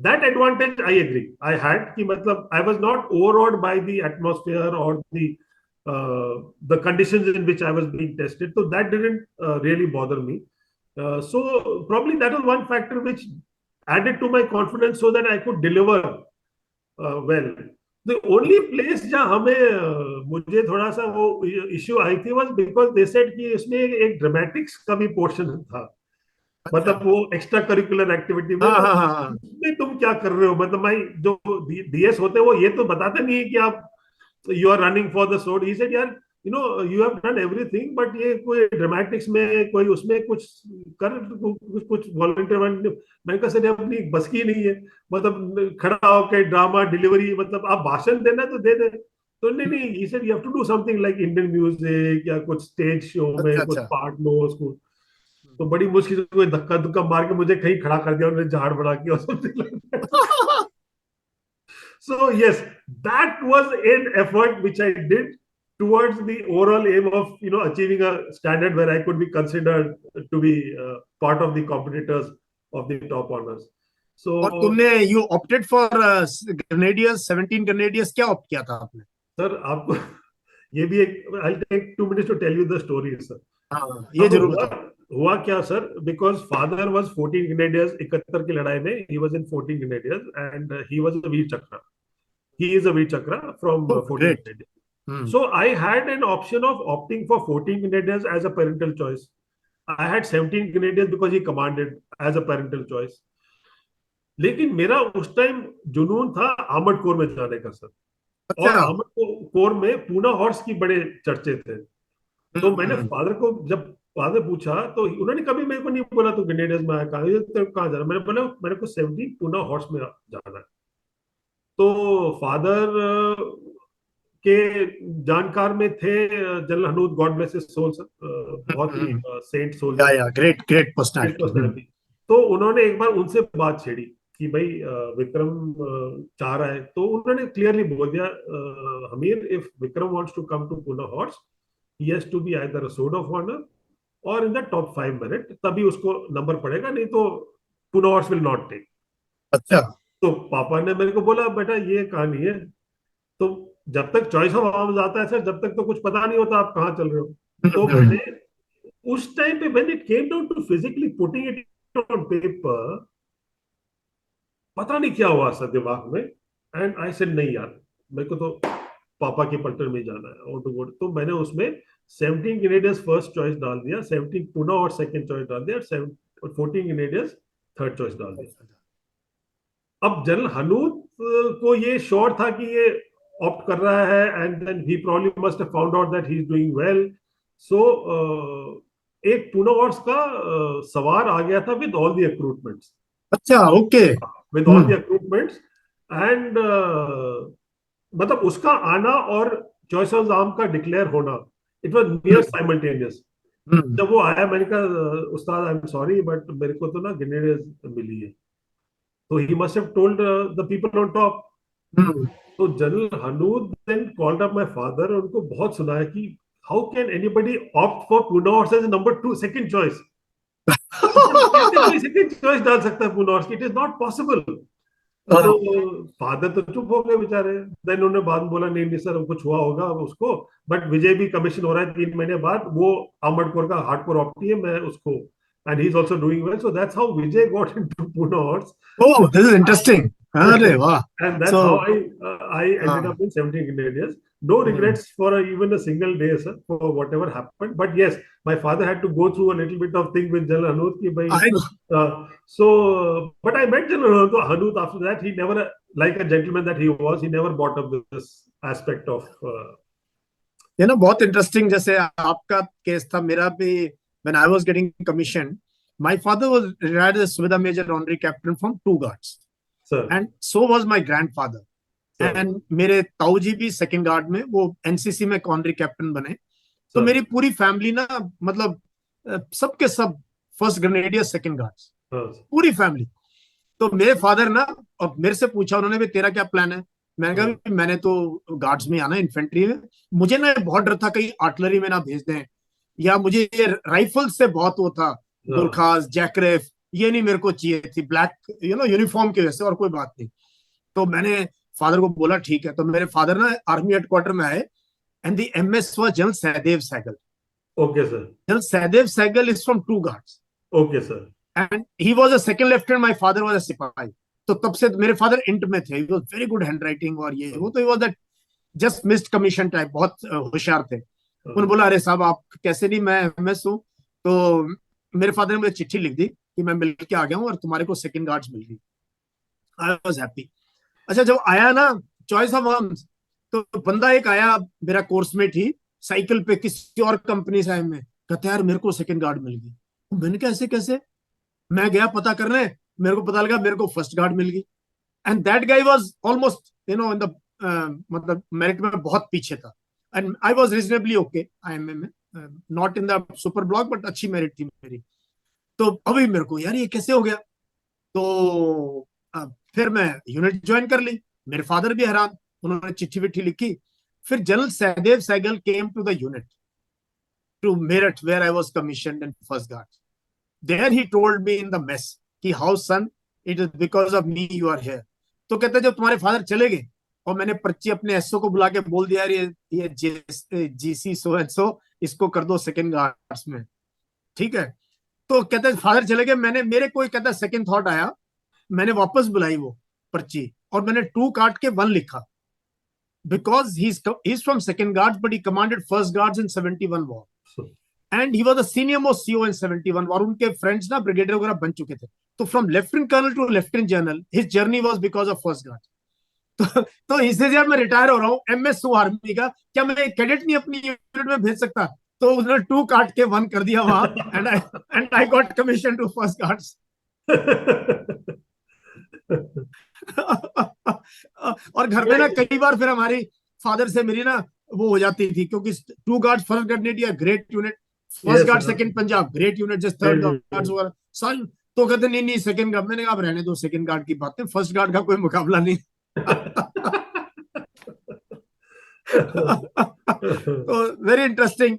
Speaker 2: that advantage I agree I had कि मतलब I was not overawed by the atmosphere और the conditions in which I was being tested. So that didn't really bother me. So probably that was one factor which added to my confidence so that I could deliver well. The only place जहाँ हमें मुझे थोड़ा सा वो issue आई थी was because they said कि इसमें एक ड्रामेटिक्स का भी पोर्शन था।
Speaker 1: अच्छा।
Speaker 2: मतलब वो एक्स्ट्रा करिकुलर एक्टिविटी में,
Speaker 1: हाँ
Speaker 2: तो
Speaker 1: हाँ हाँ हाँ।
Speaker 2: उसमें तुम क्या कर रहे हो, मतलब भाई जो डीएस होते हैं वो ये तो बताते नहीं है कि आप you are running for the sword. He said यार you have done everything, but ये कोई ड्रामेटिक्स में कोई उसमें कुछ कर, कुछ वॉलंटियर। मैंने कहा सर अपनी बस की नहीं है, मतलब खड़ा होकर ड्रामा डिलीवरी, मतलब आप भाषण देना तो दे दे। तो नहीं नहीं, he said you have to do something like Indian music या कुछ स्टेज शो
Speaker 1: अच्छा
Speaker 2: में कुछ
Speaker 1: अच्छा।
Speaker 2: पार्ट लो उसको। तो बड़ी मुश्किल से कोई धक्का धुक्का मार के मुझे कहीं खड़ा कर दिया उन्होंने, झाड़ बढ़ा के और something like that. So yes, that was an effort which I did towards the overall aim of achieving a standard where I could be considered to be part of the competitors of the top honors.
Speaker 1: और
Speaker 2: So
Speaker 1: तुमने you opted for grenadiers, 17 grenadiers, क्या opt किया था आपने?
Speaker 2: Sir आपको ये भी एक, I take 2 minutes to tell you the story sir.
Speaker 1: हाँ ये
Speaker 2: अब
Speaker 1: जरूर
Speaker 2: हुआ
Speaker 1: बताओ।
Speaker 2: हुआ क्या सर, बिकॉज फादर वाज 14 ग्रेनेडियर्स 71 की लड़ाई में, he was in 14 grenadiers and he was Vir Chakra. he is a V Chakra from
Speaker 1: Oh,
Speaker 2: 14
Speaker 1: great.
Speaker 2: Grenadiers.
Speaker 1: Hmm.
Speaker 2: So I had an option of opting for 14 Grenadiers as a parental choice. I had 17 Grenadiers because he commanded as a parental choice. लेकिन मेरा उस time जुनून था armoured corps में जाने का sir, और
Speaker 1: अच्छा।
Speaker 2: आर्मर्ड कोर में पूना हॉर्स की बड़े चर्चे थे। तो मैंने
Speaker 1: हम्म।
Speaker 2: फादर को जब फादर पूछा तो उन्होंने कभी मेरे को नहीं बोला तो ग्रेनेडियर्स में आया, कहाँ जाना, मैंने बोला मेरे को 17 पूना हॉर्स में जाना है। तो फादर के जानकार में थे general Hanut, god bless his soul sir, बहुत ही सेंट
Speaker 1: या
Speaker 2: soldier,
Speaker 1: great great
Speaker 2: great
Speaker 1: personality.
Speaker 2: Personality. तो उन्होंने एक बार उनसे बात छेड़ी कि भाई विक्रम चाह रहा है, तो उन्होंने क्लियरली बोल दिया, Hamir, if Vikram wants to come to Poona horse, he has to be either a sword of honour और इन द टॉप 5 मेरिट, तभी उसको नंबर पड़ेगा, नहीं तो पुना हॉर्स विल नॉट टेक।
Speaker 1: अच्छा।
Speaker 2: तो पापा ने मेरे को बोला बेटा ये कहानी है, तो जब तक चॉइस ऑफ आर्म्स आता है सर, जब तक तो कुछ पता नहीं होता आप कहाँ चल रहे हो। तो मैंने उस टाइम पे when it came down to physically putting it on paper, पता नहीं क्या हुआ सर दिमाग में, एंड आई सेड नहीं यार, मेरे को तो पापा के पलटन में जाना है और टू गो। तो मैंने उसमें 17 ग्रेनेडियर्स फर्स्ट चॉइस डाल दिया, 17 पुणे और सेकंड चॉइस डाल दिया, और 14 ग्रेनेडियर्स थर्ड चॉइस डाल दिया। अब जनरल हनूत को ये श्योर था कि ये ऑप्ट कर रहा है, and then he probably must have found out that he is doing well. So एक पुणे हॉर्स का सवार आ गया था विद ऑल द रिक्रूटमेंट्स,
Speaker 1: अच्छा, okay.
Speaker 2: with all the recruitments, and मतलब उसका आना और चॉइस ऑफ आर्म का डिक्लेयर होना, इट वाज नियर साइमल्टेनियस। जब वो आया मैंने कहा उस्ताद आई एम सॉरी बट मेरे को तो ना ग्रेनेडियर्स मिली है। तो he must have told the people on top. तो general Hanut then called up my father, उनको बहुत सुनाया कि how can anybody opt for Pune horse as number 2 second choice, कैसे कोई सेकंड चॉइस डाल सकता है पुणे हॉर्स की, इट इज नॉट पॉसिबल। तो फादर तो चुप हो गए बेचारे। देन उन्होंने बाद में बोला नहीं नहीं सर कुछ हुआ होगा उसको, बट विजय भी कमीशन हो रहा है 3 महीने बाद, वो आर्मर्ड कोर का हार्डकोर ऑप्टी है, मैं उसको, and he is also doing well, so that's how Vijay got into Pune horse.
Speaker 1: Oh, this is interesting. अरे वाह।
Speaker 2: And that's
Speaker 1: so
Speaker 2: how I ended up in 17 Grenadiers. No regrets for even a single day, sir, for whatever happened. But yes, my father had to go through a little bit of thing with General Hanuth ki bhai,
Speaker 1: I
Speaker 2: but I met General Hanuth after that. He never, like a gentleman that he was, he never brought up this aspect of.
Speaker 1: ये ना बहुत interesting, जैसे आपका case था, मेरा भी। When I was getting commission, my father was retired as subedar major honorary captain from 2 Guards,
Speaker 2: Sir,
Speaker 1: and so was my grandfather.
Speaker 2: sir,
Speaker 1: and मेरे ताऊ जी भी सेकंड गार्ड में, वो एनसीसी में ऑनरी कैप्टन बने। तो
Speaker 2: sir,
Speaker 1: मेरी पूरी फैमिली ना, मतलब सबके सब first grenadier second guards,
Speaker 2: sir,
Speaker 1: पूरी फैमिली। तो मेरे फादर ना, और मेरे से पूछा उन्होंने भी तेरा क्या प्लान है। मैंने कहा
Speaker 2: sir,
Speaker 1: भी मैंने तो गार्ड्स में आना, इन्फेंट्री में। मुझे ना बहुत डर था कहीं आर्टिलरी में ना भेज दें, या मुझे ये राइफल से बहुत वो था,
Speaker 2: sir,
Speaker 1: गुरखास जैकरेफ, ये नहीं मेरे को चाहिए थी, ब्लैक यूनिफॉर्म की वजह से, और कोई बात नहीं। तो मैंने फादर को बोला ठीक है। तो मेरे फादर ना आर्मी हेडक्वार्टर में आए, and the MS was general Sahdev Sehgal.
Speaker 2: okay, sir,
Speaker 1: general Sahdev Sehgal is from 2 Guards,
Speaker 2: okay, sir,
Speaker 1: and he was a second lieutenant, my father was a सिपाही। तो तब से मेरे फादर इंट में थे, he was very good hand writing, और ये वो, तो he was that just missed commission type, बहुत होशियार थे। उन्होंने बोला अरे साहब आप कैसे, नहीं मैं एमएस हूँ। तो मेरे फादर ने मुझे चिट्ठी लिख दी कि मैं मिल के आ गया हूँ और तुम्हारे को सेकंड गार्ड्स मिल गई। I was happy. अच्छा, जब आया ना चॉइस ऑफ आर्म्स, तो बंदा एक आया मेरा कोर्समेट ही, साइकिल पे किसी और कंपनी से, में कहते यार मेरे को सेकंड गार्ड मिल गई। मैंने कहा ऐसे कैसे। मैं गया पता करने, मेरे को पता लगा मेरे को फर्स्ट गार्ड मिल गई। And that guy was almost in the, मतलब मेरिट में बहुत पीछे था, and I was reasonably okay IMA में, not in the super block, but अच्छी मेरिट थी मेरी। तो अभी मेरे को यार ये कैसे हो गया। तो फिर मैं यूनिट ज्वाइन कर ली। मेरे फादर भी हैरान, उन्होंने चिट्ठी विट्ठी लिखी। फिर general Sahdev Sehgal came to the unit, to Meerut, where I was commissioned in first guard. There he told me in the mess कि how son, it is because of me you are here. तो कहते जब तुम्हारे फादर चले गए, और मैंने पर्ची अपने एसओ को बुला के बोल दिया, ये जीसी सो एंड सो, इसको कर दो सेकंड गार्ड्स में, ठीक है। तो कहते फादर चले गए, मैंने, मेरे कोई कहता सेकंड थॉट आया, मैंने वापस बुलाई वो पर्ची, और मैंने 2 काट के 1 लिखा, because he's from second guards, but he commanded first guards in 71 war. And he was the senior most CO in 71 और उनके फ्रेंड्स ना ब्रिगेडियर वगैरह बन चुके थे. तो from lieutenant colonel to lieutenant general his journey was because of first Guard. तो इससे यार मैं रिटायर हो रहा हूँ MS2 आर्मी का, क्या मैं कैडेट नहीं अपनी यूनिट में भेज सकता? तो उसने 2 काट के 1 कर दिया वहां. And I got commission to first Guards. और घर में ना कई बार फिर हमारी फादर से मेरी ना वो हो जाती थी, क्योंकि 2 guard first guard India great unit, first guard second Punjab great unit, just third guards वगैरह सारी. तो कहते नहीं नहीं सेकंड गार्ड. मैंने कहा अब रहने दो सेकंड गार्ड की बातें, फर्स्ट गार्ड का कोई मुकाबला नहीं. तो वेरी इंटरेस्टिंग.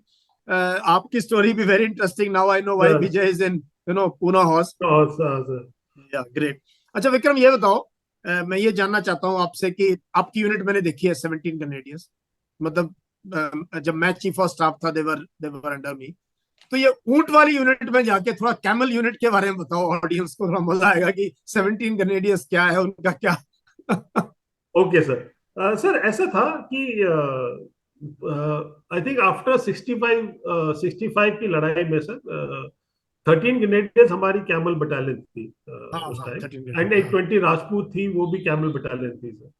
Speaker 1: आपकी स्टोरी भी very interesting. Now I know why Vijay is in Poona horse. या ग्रेट. अच्छा विक्रम ये बताओ, मैं ये जानना चाहता हूँ आपसे कि आपकी यूनिट मैंने देखी है 17 कैनेडियंस. मतलब जब मैं चीफ ऑफ स्टाफ था देवर अंडर मी. तो ये ऊंट वाली यूनिट में जाके थोड़ा कैमल यूनिट के बारे में बताओ ऑडियंस को, थोड़ा मजा आएगा कि 17 कैनेडियंस क्या है, उनका क्या.
Speaker 2: Okay sir. सर ऐसा था कि आई थिंक आफ्टर 65 की लड़ाई में सर 13 ग्रेनेडियर्स हमारी कैमल बटालियन थी उस टाइम, एंड एक 20 राजपूत थी, वो भी कैमल बटालियन थी सर.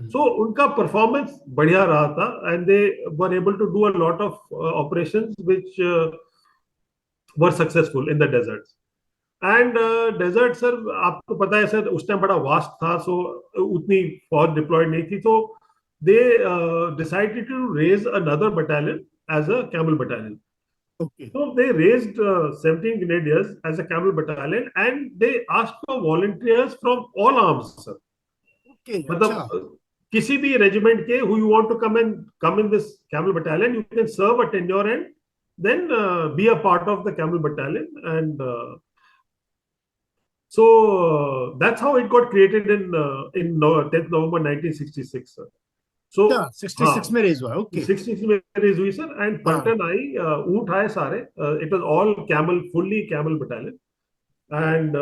Speaker 2: सो उनका परफॉर्मेंस बढ़िया रहा था, and they were able to do a lot of operations which were successful in the deserts. And desert sir आपको पता है सर उस टाइम बड़ा वास्ट था, सो उतनी फौज डिप्लॉयड नहीं थी. तो they decided to raise another battalion as a camel battalion. So they raised 17 grenadiers as a camel battalion, and they asked for volunteers from all arms, sir.
Speaker 1: Okay,
Speaker 2: मतलब किसी भी regiment के who you want to come in this camel battalion, you can serve a tenure and then be a part of the camel battalion. And so that's how it got created in 10th November 1966, sir. So
Speaker 1: 66 में raise हुआ. Okay
Speaker 2: 66 में raise हुई sir. And पलटन आई, ऊंट आए सारे. It was all camel, fully camel battalion. And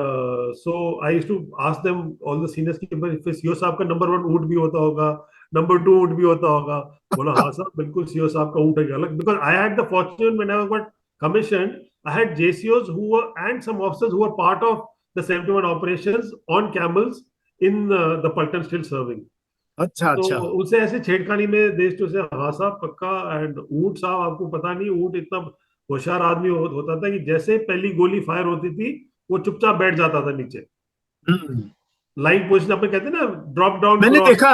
Speaker 2: so I used to ask them all the seniors कि CO साहब का नंबर 1 ऊंट भी होता होगा, नंबर 2 ऊंट भी होता होगा. बोला हाँ सर बिल्कुल सीओ साहब का ऊंट है अलग. Because I had the Fortune when I got commissioned, I had JCOs who were and some officers who were part of the 71 operations on camels in the Paltan still serving.
Speaker 1: अच्छा
Speaker 2: तो
Speaker 1: अच्छा.
Speaker 2: उसे ऐसे छेड़खानी में देश टू से हाँ साहब पक्का. एंड ऊंट साहब आपको पता नहीं, ऊंट इतना होशियार आदमी होता था कि जैसे पहली गोली फायर होती थी वो चुपचाप बैठ जाता था नीचे. लाइन पोजीशन अपन कहते हैं ना, ड्रॉप डाउन.
Speaker 1: मैंने देखा,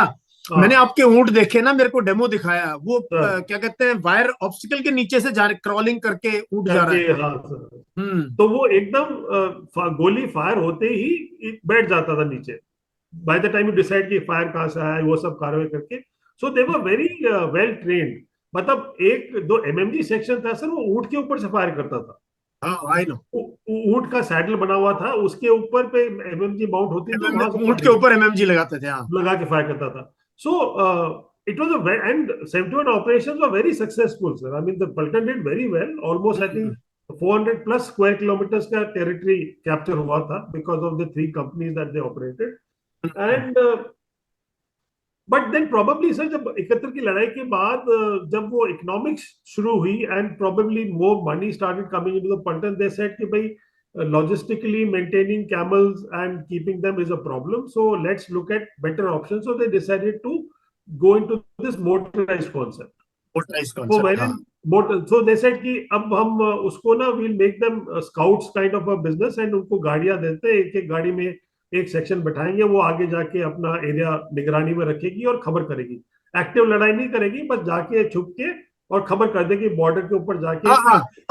Speaker 1: मैंने आपके ऊंट देखे ना, मेरे को डेमो दिखाया. वो क्या कहते हैं, वायर ऑब्स्टिकल के नीचे से जा क्रॉलिंग करके ऊंट जा रहा है.
Speaker 2: हाँ सर. तो वो एकदम गोली फायर होते ही बैठ जाता था नीचे. By the time you decide कि फायर कहाँ से आया, वो सब कार्रवाई करके. So they were very well trained. मतलब एक दो MMG सेक्शन था सर, वो ऊंट के ऊपर से फायर करता था.
Speaker 1: I know.
Speaker 2: ऊंट का सैडल बना हुआ था, उसके ऊपर पे MMG माउंट होती थी,
Speaker 1: ऊंट के ऊपर MMG लगाते थे.
Speaker 2: लगा के फायर करता था. So it was and 71 operations were very successful, sir. I mean the Paltan did very well. Almost I think 400 plus square kilometers का territory capture हुआ था because of the 3 companies that they operated. And but then probably sir जब 71 की लड़ाई के बाद जब वो इकोनॉमिक्स शुरू हुई and probably more money started coming into the Paltan, they said कि भाई logistically maintaining camels and keeping them is a problem, so let's look at better options. So they decided to go into this motorized concept. So they said कि अब हम उसको ना we'll make them scouts kind of a business, and उनको गाड़ियां देते, एक गाड़ी में एक सेक्शन बैठाएंगे, वो आगे जाके अपना एरिया निगरानी में रखेगी और खबर करेगी. एक्टिव लड़ाई नहीं करेगी, बस जाके छुप के और खबर कर देगी बॉर्डर के ऊपर जाके.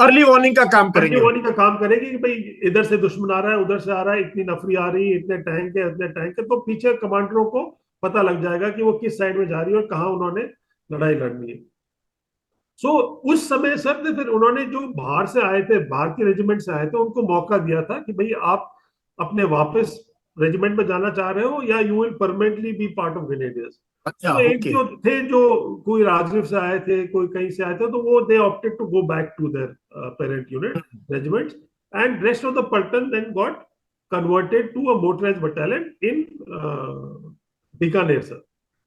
Speaker 1: अर्ली वार्निंग का काम करेगी.
Speaker 2: अर्ली वार्निंग का काम करेगी कि भाई इधर से दुश्मन आ रहा है, उधर से आ रहा है, इतनी नफरी आ रही है, इतने टैंक है, इतने टैंक है. तो पीछे कमांडरों को पता लग जाएगा कि वो किस साइड में जा रही है और कहाँ उन्होंने लड़ाई लड़नी है. सो उस समय सर फिर उन्होंने जो बाहर से आए थे, बाहर के रेजिमेंट से आए थे, उनको मौका दिया था कि भाई आप अपने वापस रेजिमेंट में जाना चाह रहे हो या you will permanently be part of Grenadiers. तो एक जो थे, जो कोई राजनीव से आए थे, कोई कहीं से आए थे, तो वो they opted to go back to their parent unit regiments, and rest of the paltan then got converted to a motorised battalion in Bikaner sir.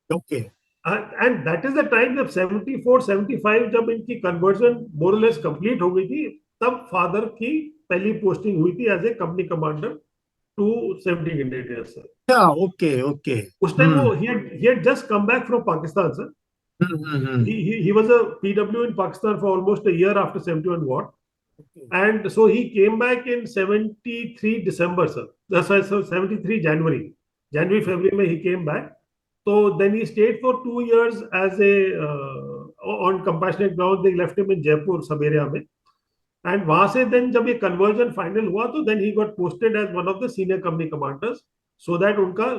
Speaker 1: Okay.
Speaker 2: And that is the time जब 74 75 जब इनकी कन्वर्जन मोरलेस कंप्लीट हो गई थी, तब father की पहली posting हुई थी as a company commander to 70 Indian sir.
Speaker 1: अच्छा, ओके ओके।
Speaker 2: उस टाइम वो he had just come back from Pakistan sir.
Speaker 1: Hmm.
Speaker 2: He was a PW in Pakistan for almost a year after 71 war. And so he came back in 73 December, sir. That's why, so 73 January. January, February, mein he came back. So then he stayed for 2 years as a on compassionate ground. They left him in Jaipur, सब area में. And वहां से then जब ये conversion final हुआ, तो then he got posted as one of the senior company commanders, so that उनका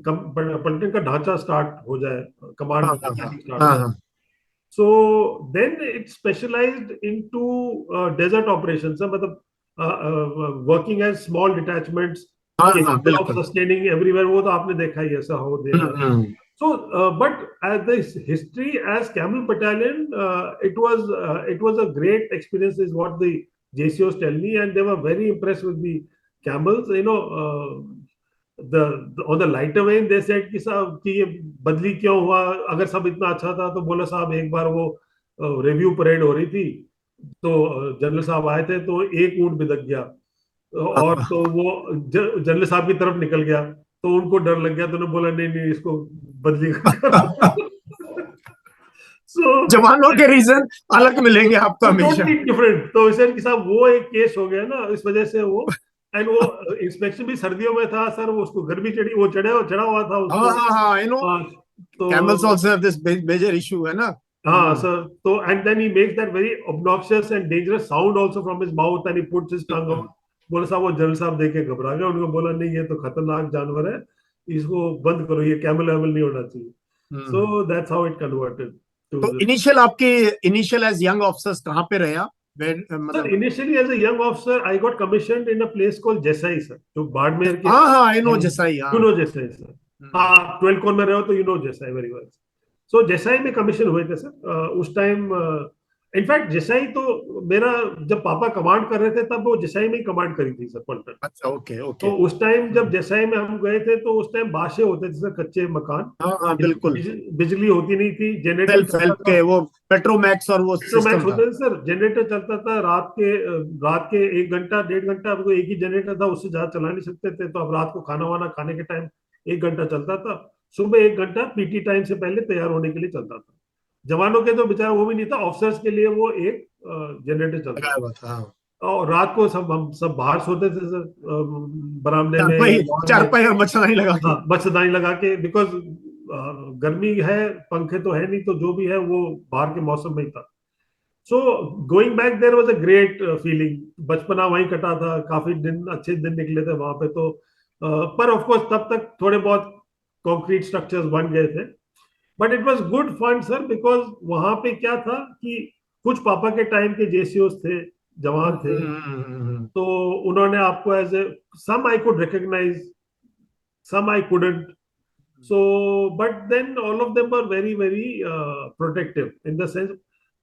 Speaker 2: पलटन का ढांचा start हो जाए,
Speaker 1: हाँ
Speaker 2: command
Speaker 1: हाँ
Speaker 2: start हो
Speaker 1: हाँ
Speaker 2: जाए.
Speaker 1: हाँ
Speaker 2: So then it specialized into desert operations. मतलब working as small detachments,
Speaker 1: हाँ हाँ,
Speaker 2: capable of
Speaker 1: बिल्कुल।
Speaker 2: sustaining everywhere. वो तो आपने देखा ही ऐसा हो दे रहा है.
Speaker 1: हम्म।
Speaker 2: So, but as the history as Camel Battalion, it was a great experience, is what the JCOs tell me, and they were very impressed with the camels. You know, the on the lighter vein they said कि साहब कि ये बदली क्यों हुआ, अगर सब इतना अच्छा था तो बोला साहब एक बार वो रिव्यू परेड हो रही थी, तो जनरल साहब आए थे तो एक ऊंट बिदक गया, और
Speaker 1: हाँ,
Speaker 2: तो वो जनरल साहब की तरफ निकल गया, तो उनको डर लग गया, तो उन्होंने बोला नहीं नहीं इसको बदली
Speaker 1: हाँ।
Speaker 2: करो. सो
Speaker 1: जवानों के रीजन अलग मिलेंगे आपको
Speaker 2: वो
Speaker 1: हमेशा।
Speaker 2: टोटली डिफरेंट, तो सर कि साहब वो एक केस हो गया ना, इस वजह से वो. एंड वो इंस्पेक्शन भी सर्दियों में था सर, वो उसको गर्मी चढ़ी, वो चढ़ा हुआ था
Speaker 1: हाँ
Speaker 2: उसको.
Speaker 1: हाँ हाँ,
Speaker 2: हाँ,
Speaker 1: कैमल्स
Speaker 2: तो
Speaker 1: also have this major issue है ना।
Speaker 2: हाँ सर, तो and then he makes that very obnoxious and dangerous sound also from his mouth and he puts his tongue out. बोला साहब, वो जनरल साहब देख के घबरा गए, उनको बोला नहीं ये तो खतरनाक जानवर है, इसको बंद करो, ये कैमल वैमल नहीं होना चाहिए.
Speaker 1: Hmm.
Speaker 2: So that's how it converted
Speaker 1: तो
Speaker 2: टू.
Speaker 1: इनिशियल आपके इनिशियल एज यंग ऑफिसर्स कहाँ पे रहे आप?
Speaker 2: Sir,
Speaker 1: मतलब।
Speaker 2: initially as a young officer, I got commissioned in a place called Jesai, sir. जो बाड़मेर के,
Speaker 1: हाँ हाँ, आई नो जसाई,
Speaker 2: you
Speaker 1: हाँ।
Speaker 2: know Jesai, sir.
Speaker 1: हम्म।
Speaker 2: हाँ, 12 कॉर में रहे हो तो you know Jesai very well. So Jesai में कमीशन हुए थे सर. उस टाइम इनफैक्ट Jesai तो मेरा, जब पापा कमांड कर रहे थे तब वो Jesai में ही कमांड करी थी सर, पलटन.
Speaker 1: अच्छा, ओके ओके।
Speaker 2: तो उस टाइम जब Jesai में हम गए थे तो उस टाइम बाशे होते थे सर, कच्चे मकान.
Speaker 1: हाँ हाँ, बिल्कुल।
Speaker 2: बिजली होती नहीं थी, जनरेटर
Speaker 1: सेल्फ
Speaker 2: चलता
Speaker 1: हेल्प
Speaker 2: था.
Speaker 1: के वो पेट्रोमैक्स और वो
Speaker 2: पेट्रोमैक्स
Speaker 1: सिस्टम था।
Speaker 2: होते थे सर, जनरेटर चलता था रात के 1 घंटा 1.5 घंटा, आपको एक ही जनरेटर था, उससे ज्यादा चला नहीं सकते थे, तो अब रात को खाना वाना खाने के टाइम 1 घंटा चलता था. सुबह 1 घंटा पीटी टाइम से पहले तैयार होने के लिए चलता था. जवानों के तो बेचारा वो भी नहीं था, ऑफिसर्स के लिए वो एक जनरेटर चलता
Speaker 1: लगाया
Speaker 2: था.
Speaker 1: हुआ था, हाँ।
Speaker 2: और रात को हम सब बाहर सोते थे सर, बरामदे में या
Speaker 1: चारपाई
Speaker 2: लॉन में.
Speaker 1: चारपाई और मच्छरदानी लगा के।
Speaker 2: हाँ, मच्छरदानी लगा के, बिकॉज गर्मी है, पंखे तो है नहीं, तो जो भी है वो बाहर के मौसम में ही था. So going back there was a great feeling. बचपना वहीं कटा था, काफी दिन, अच्छे दिन निकले थे वहां पे तो. पर ऑफ कोर्स तब तक थोड़े बहुत कंक्रीट स्ट्रक्चर्स बन गए थे. But it was good fun sir, because वहां पे क्या था कि कुछ पापा के टाइम के जेसीओस थे, जवान थे, तो उन्होंने आपको as a, some I could recognise, some I couldn't. So, but then all of them were very, very protective, in the sense,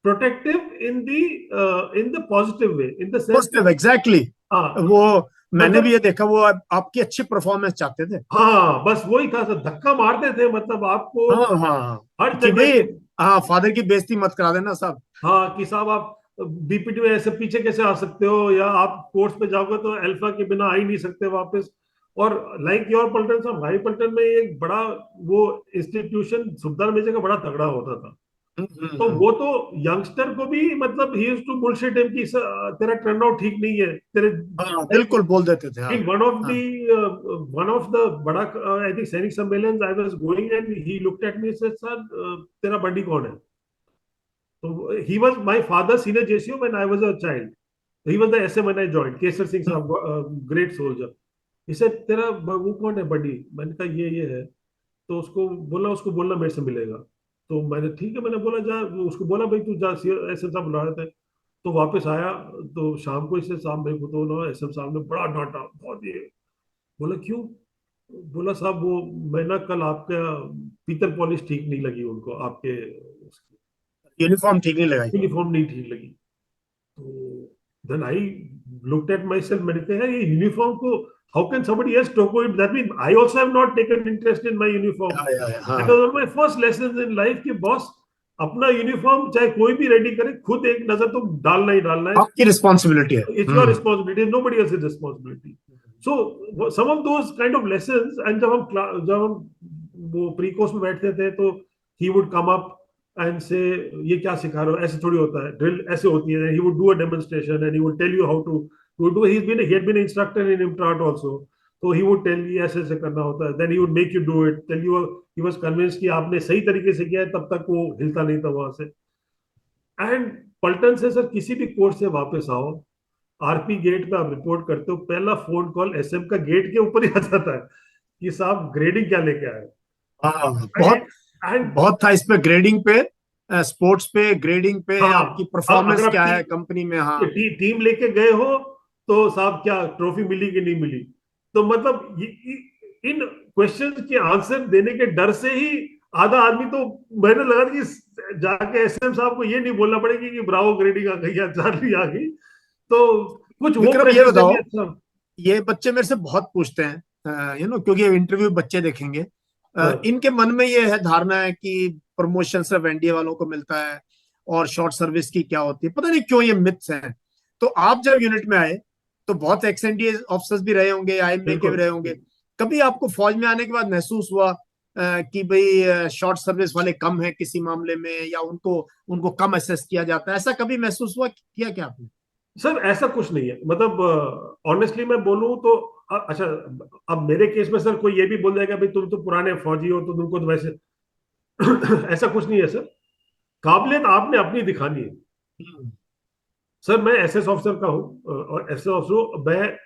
Speaker 2: protective in the positive way, in the sense.
Speaker 1: Positive, exactly.
Speaker 2: हाँ,
Speaker 1: वो मैंने भी
Speaker 2: मतलब
Speaker 1: ये देखा, वो आपकी अच्छी परफॉर्मेंस चाहते थे।
Speaker 2: हाँ, बस वही था सर, धक्का मारते थे, मतलब आपको
Speaker 1: हाँ हाँ हाँ,
Speaker 2: हर
Speaker 1: कि
Speaker 2: जगह
Speaker 1: भाई,
Speaker 2: पे.
Speaker 1: हाँ, फादर की बेइज्जती मत करा देना साहब।
Speaker 2: हाँ, कि साहब आप बीपीटी में ऐसे पीछे कैसे आ सकते हो, या आप कोर्स पे जाओगे तो अल्फा के बिना आ ही नहीं सकते वापस. और लाइक योर पलटन साहब, भाई पलटन में एक बड़ा वो इंस्टीट्यूशन सुल्तान मेजे का बड़ा तगड़ा होता था. तो
Speaker 1: हम्म।
Speaker 2: वो तो यंगस्टर को भी, मतलब he used to bullshit him कि तेरा टर्न आउट ठीक नहीं है तेरे.
Speaker 1: हाँ, बिल्कुल बोल देते थे, हाँ
Speaker 2: इन
Speaker 1: हाँ।
Speaker 2: वन ऑफ द बड़ा, आई think Sainik Sammelan, I was going and he looked at me, said sir तेरा बंडी कौन है. तो he was my father senior JCO when I was a child. He was the SM when I joined, Kesar Singh sahab, great soldier. इसे तेरा वो कौन है बडी, मैंने कहा ये है. तो उसको बोला, उसको बोलना मेरे से मिलेगा. तो मैंने ठीक है, मैंने बोला जा, उसको बोला भाई तू जा, एसएम साहब बुला रहे थे. तो वापस आया, तो शाम को इसे शाम मेरे को, तो ना एसएम साहब ने बड़ा डांटा, बहुत ये. बोला क्यों. बोला साहब वो, मैं ना कल आपका पीतल पॉलिश ठीक नहीं लगी उनको, आपके
Speaker 1: यूनिफॉर्म ठीक नहीं लगाई।
Speaker 2: यूनिफॉर्म नहीं ठीक लगी. तो then I looked at myself, मैंने कहा ये यूनिफॉर्म को how can somebody else talk it? That means I also have not taken interest in my uniform. That
Speaker 1: हाँ,
Speaker 2: was one of my first lessons in life कि boss अपना uniform चाहे कोई भी रेडी करे, खुद एक नजर तो डालना ही डालना है.
Speaker 1: आपकी रिस्पॉन्सिबिलिटी है.
Speaker 2: It's your responsibility, nobody else's responsibility. So some of those kind of lessons, and जब हम वो प्री कोर्स में बैठते थे तो he would come up and say ये क्या सिखा रहे हो, ऐसे थोड़ी होता है, ड्रिल ऐसे होती है. He would do a demonstration and he would tell you how to do. He had been an instructor in Imtrat also, so he would tell you ऐसे ऐसे करना होता है. Then he would make you do it, tell you he was convinced कि आपने सही तरीके से किया है, तब तक वो हिलता नहीं था वहां से. एंड पलटन से सर किसी भी कोर्स से वापस आओ, आरपी गेट पे आप रिपोर्ट करते हो, पहला फोन कॉल एसएम का गेट के ऊपर ही आ जाता है कि साहब ग्रेडिंग क्या लेके आए.
Speaker 1: हाँ, बहुत
Speaker 2: एंड
Speaker 1: बहुत था इस पे, ग्रेडिंग पे, स्पोर्ट्स पे, ग्रेडिंग पे,
Speaker 2: हाँ,
Speaker 1: आपकी परफॉर्मेंस
Speaker 2: अगर आप
Speaker 1: क्या है कंपनी में. हाँ,
Speaker 2: टीम लेके गए हो तो साहब क्या ट्रॉफी मिली कि नहीं मिली. तो मतलब इन क्वेश्चंस के आंसर देने के डर से ही आधा आदमी तो, मैंने लगा कि जाके एसएम साहब को ये नहीं बोलना पड़ेगा कि ब्रावो ग्रेडिंग आ गई या चार्ली आ गई. तो कुछ वो
Speaker 1: विक्रम ये
Speaker 2: प्रेशर से
Speaker 1: बताओ,
Speaker 2: भी अच्छा.
Speaker 1: ये बच्चे मेरे से बहुत पूछते हैं, क्योंकि इंटरव्यू बच्चे देखेंगे.
Speaker 2: हाँ.
Speaker 1: इनके मन में ये है, धारणा है कि प्रमोशन सिर्फ एनडीए वालों को मिलता है और शॉर्ट सर्विस की क्या होती है. पता नहीं क्यों ये मिथ्स हैं. तो आप जब यूनिट में आए तो बहुत एक्स एनडीए ऑफिसर्स भी रहे होंगे, आईएमए के भी
Speaker 2: बिल्कुल.
Speaker 1: रहे होंगे. कभी आपको फौज में आने के बाद महसूस हुआ कि भाई शॉर्ट सर्विस वाले कम है किसी मामले में, या उनको उनको कम असेस किया जाता है? ऐसा कभी महसूस हुआ, किया क्या आपने?
Speaker 2: सर ऐसा कुछ नहीं है, मतलब ऑनेस्टली मैं बोलूं तो अच्छा, अब मेरे केस में सर कोई ये भी बोल जाएगा भाई तुम तो पुराने फौजी हो तो तुमको तो वैसे ऐसा कुछ नहीं है सर. काबिलियत आपने अपनी दिखानी है.
Speaker 1: हम्म,
Speaker 2: सर मैं एसएस ऑफिसर का हूँ, और एसएस ऑफिसर मैं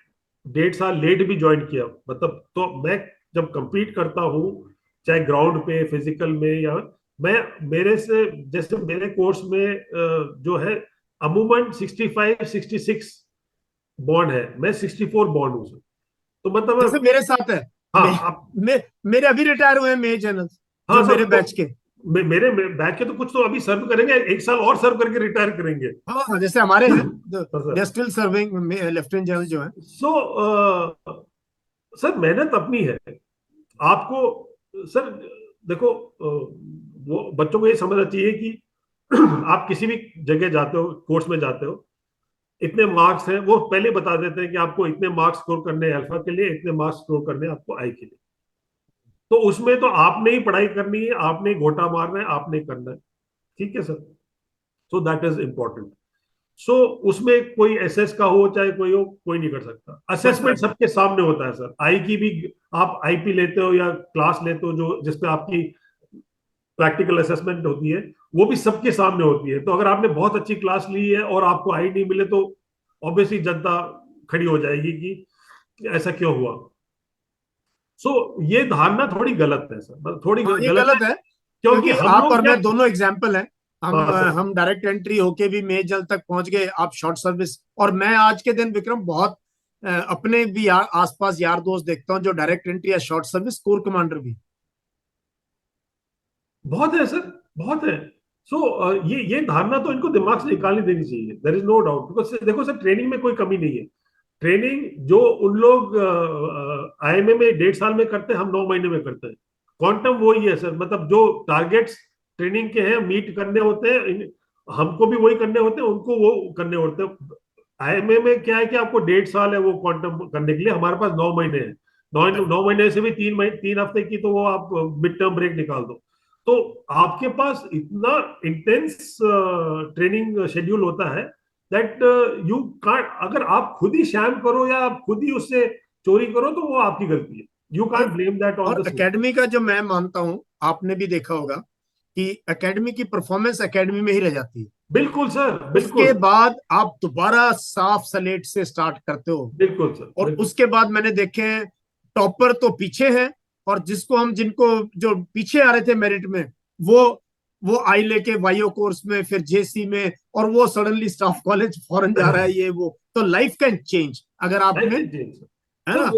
Speaker 2: 1.5 साल लेट भी ज्वाइन किया, मतलब तो मैं जब compete करता हूँ चाहे ग्राउंड पे फिजिकल में, या मैं मेरे से जैसे मेरे कोर्स में जो है अमूमन 65-66 बॉन्ड है, मैं 64 बॉन्ड हूँ सर. तो
Speaker 1: जैसे
Speaker 2: मतलब
Speaker 1: मेरे साथ है.
Speaker 2: हाँ
Speaker 1: मे,
Speaker 2: आप,
Speaker 1: मेरे अभी रिटायर हुए हैं मेजर जनरल,
Speaker 2: हाँ
Speaker 1: जो
Speaker 2: सर
Speaker 1: मेरे
Speaker 2: तो
Speaker 1: बैच के.
Speaker 2: मेरे बैच के तो कुछ तो अभी सर्व करेंगे, 1 साल और सर्व करके रिटायर करेंगे.
Speaker 1: हाँ हाँ, जैसे हमारे हैं,
Speaker 2: हाँ
Speaker 1: they
Speaker 2: sir.
Speaker 1: Are still serving, lieutenant general जो है.
Speaker 2: सो सर मेहनत अपनी है आपको. सर देखो, वो बच्चों को ये समझना चाहिए कि आप किसी भी जगह जाते हो, कोर्स में जाते हो, इतने मार्क्स हैं, वो पहले बता देते हैं कि आपको इतने मार्क्स स्कोर करने हैं अल्फा के लिए, इतने मार्क्स स्कोर करने हैं आपको आई के लिए. तो उसमें तो आपने ही पढ़ाई करनी है, आपने ही घोटा मारना है, आपने ही करना है. ठीक है sir. So that is important. So उसमें कोई एसएस का हो चाहे कोई हो, कोई नहीं कर सकता. असेसमेंट सबके सामने होता है सर. आई की भी आप आईपी लेते हो या क्लास लेते हो जो जिसपे आपकी प्रैक्टिकल असेसमेंट होती है, वो भी सबके सामने होती है. तो अगर आपने बहुत अच्छी क्लास ली है और आपको आई नहीं मिले तो ऑब्वियसली जनता खड़ी हो जाएगी कि ऐसा क्यों हुआ. सो ये धारणा थोड़ी गलत है सर, मतलब थोड़ी
Speaker 1: हाँ, ये
Speaker 2: गलत है.
Speaker 1: गलत है,
Speaker 2: क्योंकि
Speaker 1: क्योंकि
Speaker 2: हम
Speaker 1: आप
Speaker 2: लोग
Speaker 1: और
Speaker 2: क्या,
Speaker 1: मैं दोनों एग्जाम्पल हैं.
Speaker 2: हाँ सर,
Speaker 1: हम डायरेक्ट एंट्री होके भी मेजर जनरल तक पहुंच गए, आप शॉर्ट सर्विस. और मैं आज के दिन विक्रम बहुत अपने भी आसपास यार दोस्त देखता हूँ जो डायरेक्ट एंट्री या शॉर्ट सर्विस कोर कमांडर भी.
Speaker 2: बहुत है सर, बहुत है. सो ये धारणा तो इनको दिमाग से निकालनी देनी चाहिए. There is no doubt, because देखो सर ट्रेनिंग में कोई कमी नहीं है. ट्रेनिंग जो उन लोग आईएमए में 1.5 साल में करते हैं, हम 9 महीने में करते हैं. क्वांटम वही है सर, मतलब जो टारगेट्स ट्रेनिंग के हैं मीट करने होते हैं, हमको भी वही करने होते हैं, उनको वो करने होते हैं. आईएमए में क्या है कि आपको 1.5 साल है वो क्वांटम करने के लिए, हमारे पास 9 महीने हैं. 9 महीने से भी 3 हफ्ते की तो वो आप मिड टर्म ब्रेक निकाल दो. तो आपके पास इतना इंटेंस ट्रेनिंग शेड्यूल होता है दैट यू कांट, अगर आप खुद ही शैम करो या आप खुद ही उससे चोरी करो तो वो आपकी गलती है. यू कांट
Speaker 1: और
Speaker 2: ब्लेम दैट ऑन
Speaker 1: और
Speaker 2: द सिस्टम.
Speaker 1: एकेडमी का जो मैं मानता हूँ, आपने भी देखा होगा कि एकेडमी की परफॉर्मेंस एकेडमी में ही रह जाती है.
Speaker 2: बिल्कुल सर,
Speaker 1: उसके
Speaker 2: बिल्कुल,
Speaker 1: बाद आप दोबारा साफ स्लेट से स्टार्ट करते हो.
Speaker 2: बिल्कुल सर,
Speaker 1: और
Speaker 2: बिल्कुल.
Speaker 1: उसके बाद मैंने देखे हैं, टॉपर तो पीछे हैं, और जिनको जो पीछे आ रहे थे मेरिट में, वो वो आई लेके वाईओ कोर्स में, फिर जेसी में, और वो सडनली स्टाफ कॉलेज फॉरेन जा रहा है. ये वो तो लाइफ कैन चेंज अगर आप
Speaker 2: लाइफ
Speaker 1: में,
Speaker 2: इज चेंज.
Speaker 1: है
Speaker 2: तो
Speaker 1: ना.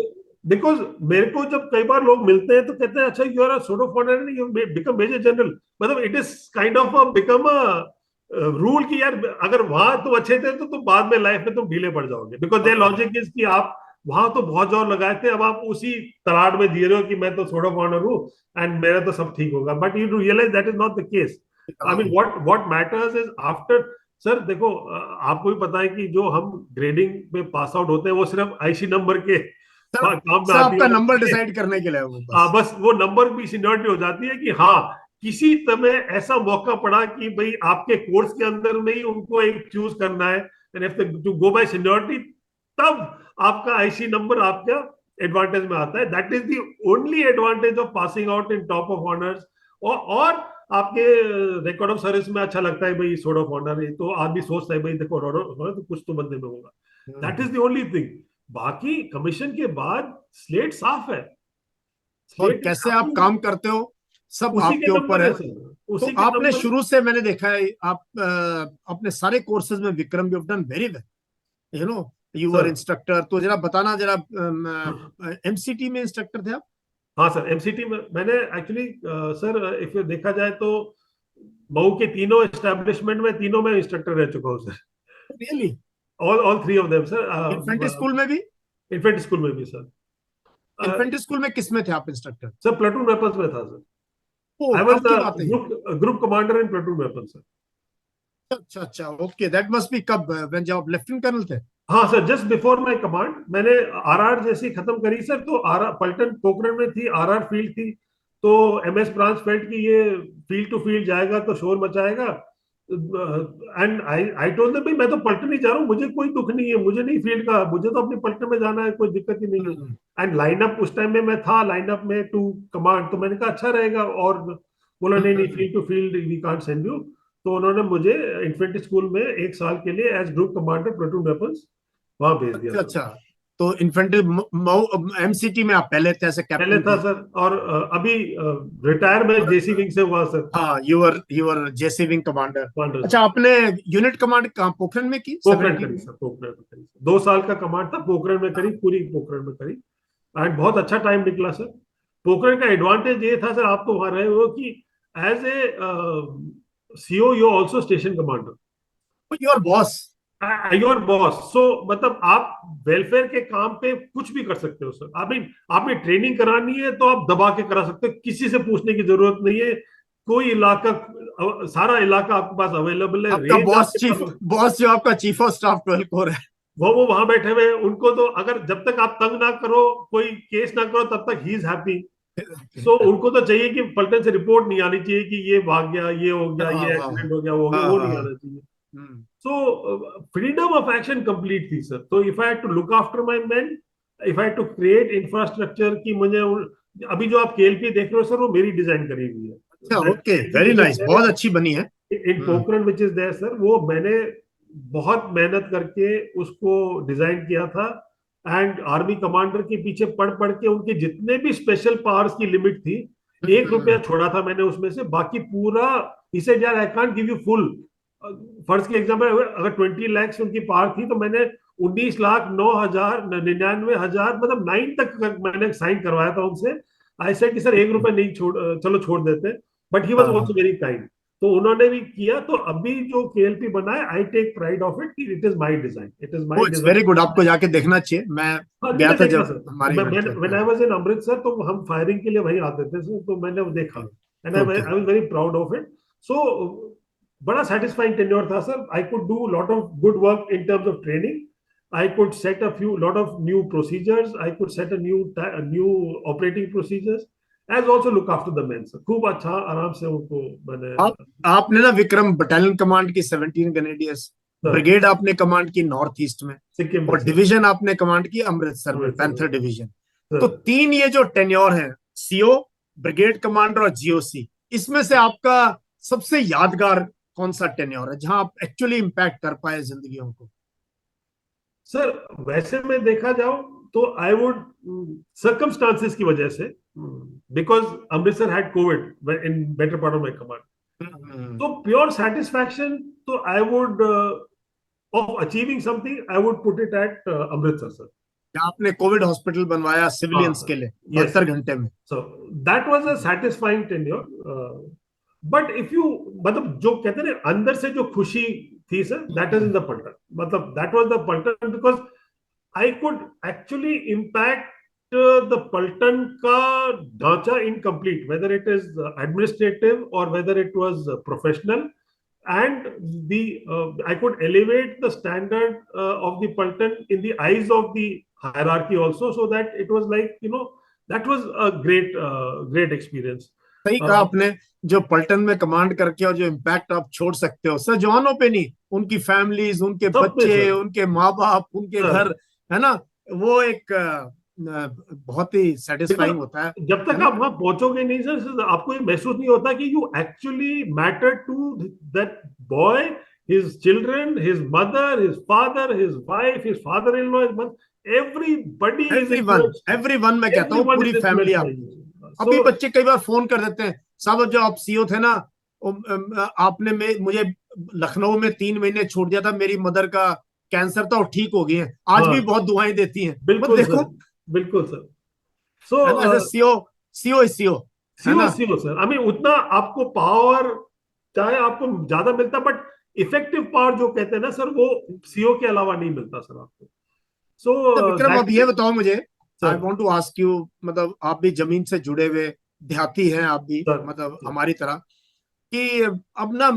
Speaker 2: बिकॉज मेरे को जब कई बार लोग मिलते हैं तो कहते हैं अच्छा you are a pseudo foreigner, you become major general, मतलब it is kind of become a rule की यार, अगर वहां तुम अच्छे थे तो तुम बाद में लाइफ में तुम ढीले पड़ जाओगे, बिकॉज देयर लॉजिक इज कि आप वहां तो बहुत जोर लगाए थे, अब आप उसी तराड़ में जी रहे हो कि मैं तो सोडा ऑनर हूँ एंड मेरा तो सब ठीक होगा, but you realise that is not the case. I mean what matters is after. Sir देखो, आपको भी पता है कि जो हम ग्रेडिंग में पास आउट होते हैं वो सिर्फ आईसी नंबर के काम में
Speaker 1: सब
Speaker 2: आती
Speaker 1: आपका नंबर
Speaker 2: है।
Speaker 1: डिसाइड करने के लिए वो बस।
Speaker 2: बस वो नंबर की सीनियरिटी हो जाती है कि हाँ, किसी समय ऐसा मौका पड़ा कि भाई आपके कोर्स के अंदर में ही उनको एक चूज करना है, and if to go by seniority, तब आपका आईसी नंबर आपका एडवांटेज में आता है। That is the only advantage of passing out in top of honours. और आपके रिकॉर्ड ऑफ सर्विस में अच्छा लगता है भाई सोर्ड ऑफ ऑनर है, तो आदमी सोचता है भाई देखो तो कुछ तो बंदे में होगा। That is the only thing. बाकी कमीशन के बाद स्लेट साफ है।
Speaker 1: और
Speaker 2: स्लेट
Speaker 1: कैसे आप काम करते हो सब
Speaker 2: उसी के
Speaker 1: आपके ऊपर
Speaker 2: नंबर
Speaker 1: है।
Speaker 2: है सर,
Speaker 1: तो
Speaker 2: उसी के
Speaker 1: आपने
Speaker 2: नंबर।
Speaker 1: शुरू से मैंने देखा है आप अपने सारे कोर्सेज में Vikram you done very well, you know you were
Speaker 2: sir
Speaker 1: instructor. तो जरा बताना जरा, एमसीटी में इंस्ट्रक्टर थे आप?
Speaker 2: हाँ सर, एमसीटी में मैंने एक्चुअली, सर इफ देखा जाए तो मऊ के तीनों एस्टेब्लिशमेंट में, तीनों में इंस्ट्रक्टर रह चुका हूँ sir.
Speaker 1: Really?
Speaker 2: All three of them
Speaker 1: infant
Speaker 2: sir.
Speaker 1: School में भी?
Speaker 2: इन्फेंट स्कूल में भी सर।
Speaker 1: इन्फेंट स्कूल में किस में थे आप इंस्ट्रक्टर?
Speaker 2: सर प्लेटून वेपन्स में था सर।
Speaker 1: ओ
Speaker 2: आई वॉज
Speaker 1: कब
Speaker 2: द
Speaker 1: की बात है ये?
Speaker 2: Group commander in platoon weapon sir.
Speaker 1: अच्छा अच्छा, ओके, दैट मस्ट बी कब, व्हेन जब आप लेफ्टिनेंट कर्नल थे?
Speaker 2: हाँ sir, just before my command मैंने आरआर जैसी खत्म करी सर, तो आरआर पलटन पोखरण में थी, आरआर फील्ड थी, तो एमएस ब्रांच फेल्ट की ये फील्ड टू फील्ड जाएगा तो शोर मचाएगा। एंड आई टोल्ड देम भाई मैं तो पलटन ही जा रहा हूँ, मुझे कोई दुख नहीं है, मुझे नहीं फील्ड का, मुझे तो अपने पलटन में जाना है, कोई दिक्कत ही नहीं है।
Speaker 1: हम्म,
Speaker 2: एंड लाइनअप उस टाइम में मैं था लाइनअप में टू कमांड, तो मैंने कहा अच्छा रहेगा, और बोला नहीं नहीं,
Speaker 1: hmm.
Speaker 2: Field to field we can't send you. तो उन्होंने मुझे इन्फेंट्री स्कूल में एक साल के लिए age group commander platoon weapons वहां भेज दिया
Speaker 1: अच्छा
Speaker 2: सर।
Speaker 1: अच्छा, तो इन्फेंट्री एमसीटी में आप पहले थे ऐसे
Speaker 2: पहले
Speaker 1: कैप्टन
Speaker 2: था
Speaker 1: थे?
Speaker 2: सर, और अभी रिटायर में
Speaker 1: और
Speaker 2: जेसी विंग से हुआ सर।
Speaker 1: हाँ, you were JC wing commander.
Speaker 2: Commander
Speaker 1: अच्छा,
Speaker 2: सर।
Speaker 1: आपने यूनिट कमांड कहाँ पोखरण में की
Speaker 2: पोखरण
Speaker 1: 17
Speaker 2: करी
Speaker 1: में?
Speaker 2: सर, पोखरण में करी सर, 2 साल का कमांड था, पोखरण में करी, पूरी पोखरण में करी। एंड बहुत अच्छा टाइम निकला सर। पोखरण का एडवांटेज ये था सर, आप तो वहां रहे हो कि as a CO you also station commander,
Speaker 1: your boss?
Speaker 2: Your boss. So मतलब आप वेलफेयर के काम पे कुछ भी कर सकते हो सर। आई मीन आपने ट्रेनिंग करानी है तो आप दबा के करा सकते हो, किसी से पूछने की जरूरत नहीं है। कोई इलाका, सारा इलाका आपके पास अवेलेबल है,
Speaker 1: आपका
Speaker 2: रेंज
Speaker 1: बॉस
Speaker 2: आपके
Speaker 1: चीफ,
Speaker 2: पास।
Speaker 1: बॉस जो आपका चीफ ऑफ स्टाफ 12 कोर है।
Speaker 2: वो वहां बैठे हुए हैं, उनको तो अगर जब तक आप तंग ना करो, कोई केस ना करो, तब तक ही इज हैप्पी। सो उनको तो चाहिए कि पलटन से रिपोर्ट नहीं आनी चाहिए कि ये भाग गया, ये हो गया,
Speaker 1: हाँ
Speaker 2: ये
Speaker 1: हाँ
Speaker 2: एक्सीडेंट हो गया, वो हो गया,
Speaker 1: हाँ
Speaker 2: वो
Speaker 1: हाँ
Speaker 2: नहीं
Speaker 1: हाँ।
Speaker 2: आना चाहिए।
Speaker 1: हम्म।
Speaker 2: So freedom of action complete थी सर। तो if I had to look after my men, if I had to create infrastructure की मुझे अभी जो आप केएलपी देख रहे हो सर, वो मेरी डिजाइन करी हुई है।
Speaker 1: अच्छा,
Speaker 2: That
Speaker 1: okay,
Speaker 2: KLP
Speaker 1: very
Speaker 2: which is
Speaker 1: nice,
Speaker 2: there
Speaker 1: बहुत अच्छी बनी है।
Speaker 2: in Pokhran which is there sir, वो मैंने बहुत मेहनत करके उसको डिजाइन किया था। एंड आर्मी कमांडर के पीछे पढ़ पढ़ के उनके जितने भी स्पेशल पावर्स की लिमिट थी, 1 रुपया छोड़ा था मैंने उसमें से, बाकी पूरा इसे यार I can't give you full. फर्ज के एग्जाम्पल, अगर 20 लाख उनकी पावर थी तो मैंने 19,09,99,000 मतलब 9 तक मैंने साइन करवाया था उनसे। आई सेड कि सर 1 रुपया नहीं छोड़, चलो छोड़ देते। But he was also very kind, तो उन्होंने भी किया। तो अभी जो केएलपी बना है, I take pride of it, it is my design, it is my
Speaker 1: oh it's very good,
Speaker 2: design.
Speaker 1: आपको जाके देखना चाहिए। मैं
Speaker 2: हाँ
Speaker 1: गया
Speaker 2: मैंने
Speaker 1: था
Speaker 2: देखा
Speaker 1: जब
Speaker 2: सर,
Speaker 1: हमारे इवेंट पे।
Speaker 2: When I was in Amritsar तो हम फायरिंग के लिए वहीं आते थे सर, तो मैंने वो देखा। And I
Speaker 1: okay.
Speaker 2: Was very proud of it. So बड़ा सेटिस्फाइंग टेन्योर था sir. I could do lot of good work in terms of training. I could set a few lot of new procedures. I could set a new operating procedures, as also look after the men. Sir खूब अच्छा आराम से उनको मैंने।
Speaker 1: आपने ना Vikram battalion command की 17 grenadiers,
Speaker 2: sir
Speaker 1: brigade आपने कमांड की नॉर्थ ईस्ट में,
Speaker 2: सिक्किम में
Speaker 1: और
Speaker 2: सर।
Speaker 1: डिवीजन आपने कमांड की अमृतसर में,
Speaker 2: अमृतसर
Speaker 1: पैंथर
Speaker 2: में
Speaker 1: डिवीजन। तो
Speaker 2: सर।
Speaker 1: 3 ये जो टेन्योर है, सीओ, ब्रिगेड कमांडर और जीओसी, इसमें से आपका सबसे यादगार कौन सा टेन्योर है जहां आप एक्चुअली इंपैक्ट कर पाए जिंदगियों को?
Speaker 2: सर वैसे में देखा जाओ तो आई वुड, सर्कमस्टांसेस की वजह से, because Amritsar had covid in better part of my command,
Speaker 1: hmm.
Speaker 2: तो प्योर सेटिस्फैक्शन तो I would of achieving something I would put it at Amritsar sir.
Speaker 1: आपने कोविड हॉस्पिटल बनवाया
Speaker 2: हाँ
Speaker 1: सिविलियंस
Speaker 2: सर,
Speaker 1: के लिए
Speaker 2: यस
Speaker 1: 72
Speaker 2: सर।
Speaker 1: घंटे में?
Speaker 2: So that was a satisfying tenure. But if you, मतलब जो कहते हैं ना अंदर से जो खुशी थी sir, that is in the paltan, मतलब that was the paltan, because I could actually impact the paltan का ढांचा incomplete, whether it is administrative और whether it was professional, and the I could elevate the standard of the Pulton in the eyes of the hierarchy also, so that it was like, you know, that was a great experience.
Speaker 1: सही कहा आपने। जो पलटन में command करके और जो impact आप छोड़ सकते हो सर, जवानों पे नहीं, उनकी फैमिलीज, उनके
Speaker 2: सब पे
Speaker 1: बच्चे,
Speaker 2: सर,
Speaker 1: उनके माँ बाप, उनके
Speaker 2: सर,
Speaker 1: घर, है ना, वो एक बहुत ही
Speaker 2: बिकॉज
Speaker 1: सेटिस्फाइंग होता
Speaker 2: जब
Speaker 1: है
Speaker 2: तक
Speaker 1: ना।
Speaker 2: आप वहां पहुंचोगे नहीं सर, आपको ये महसूस नहीं होता कि you actually matter to that boy, his children, his mother, his father, his wife, his father-in-law, his mother, everybody is
Speaker 1: everyone,
Speaker 2: influenced.
Speaker 1: Everyone, मैं कहता हूँ
Speaker 2: Everyone
Speaker 1: पूरी
Speaker 2: is
Speaker 1: फैमिली।
Speaker 2: influenced by
Speaker 1: आप
Speaker 2: you.
Speaker 1: अभी
Speaker 2: So,
Speaker 1: बच्चे कई बार फोन कर देते हैं, साहब जो आप सीईओ थे ना, आपने मुझे लखनऊ में 3 महीने छोड़ दिया था, मेरी मदर का कैंसर था और ठीक हो गई है, आज भी
Speaker 2: हाँ,
Speaker 1: बहुत दुआएं देती हैं। मतलब
Speaker 2: बिल्कुल
Speaker 1: देखो,
Speaker 2: सर, बिल्कुल सर। सो
Speaker 1: है ना, ऐसे सीईओ, सीईओ सीईओ, है
Speaker 2: सीओ
Speaker 1: ना।
Speaker 2: सीओ सर, आई मीन उतना आपको पावर चाहे आपको ज्यादा मिलता, बट इफेक्टिव पावर जो कहते हैं ना सर, वो सीओ के अलावा नहीं मिलता सर आपको। सो
Speaker 1: तो विक्रम, अब
Speaker 2: दैट
Speaker 1: ये बताओ मुझे, I
Speaker 2: sir,
Speaker 1: want to ask you, मतलब आप भी जमीन से जुड़े हुए देहाती हैं, आप भी
Speaker 2: सर,
Speaker 1: मतलब
Speaker 2: सर,
Speaker 1: हमारी तरह, कि अब ना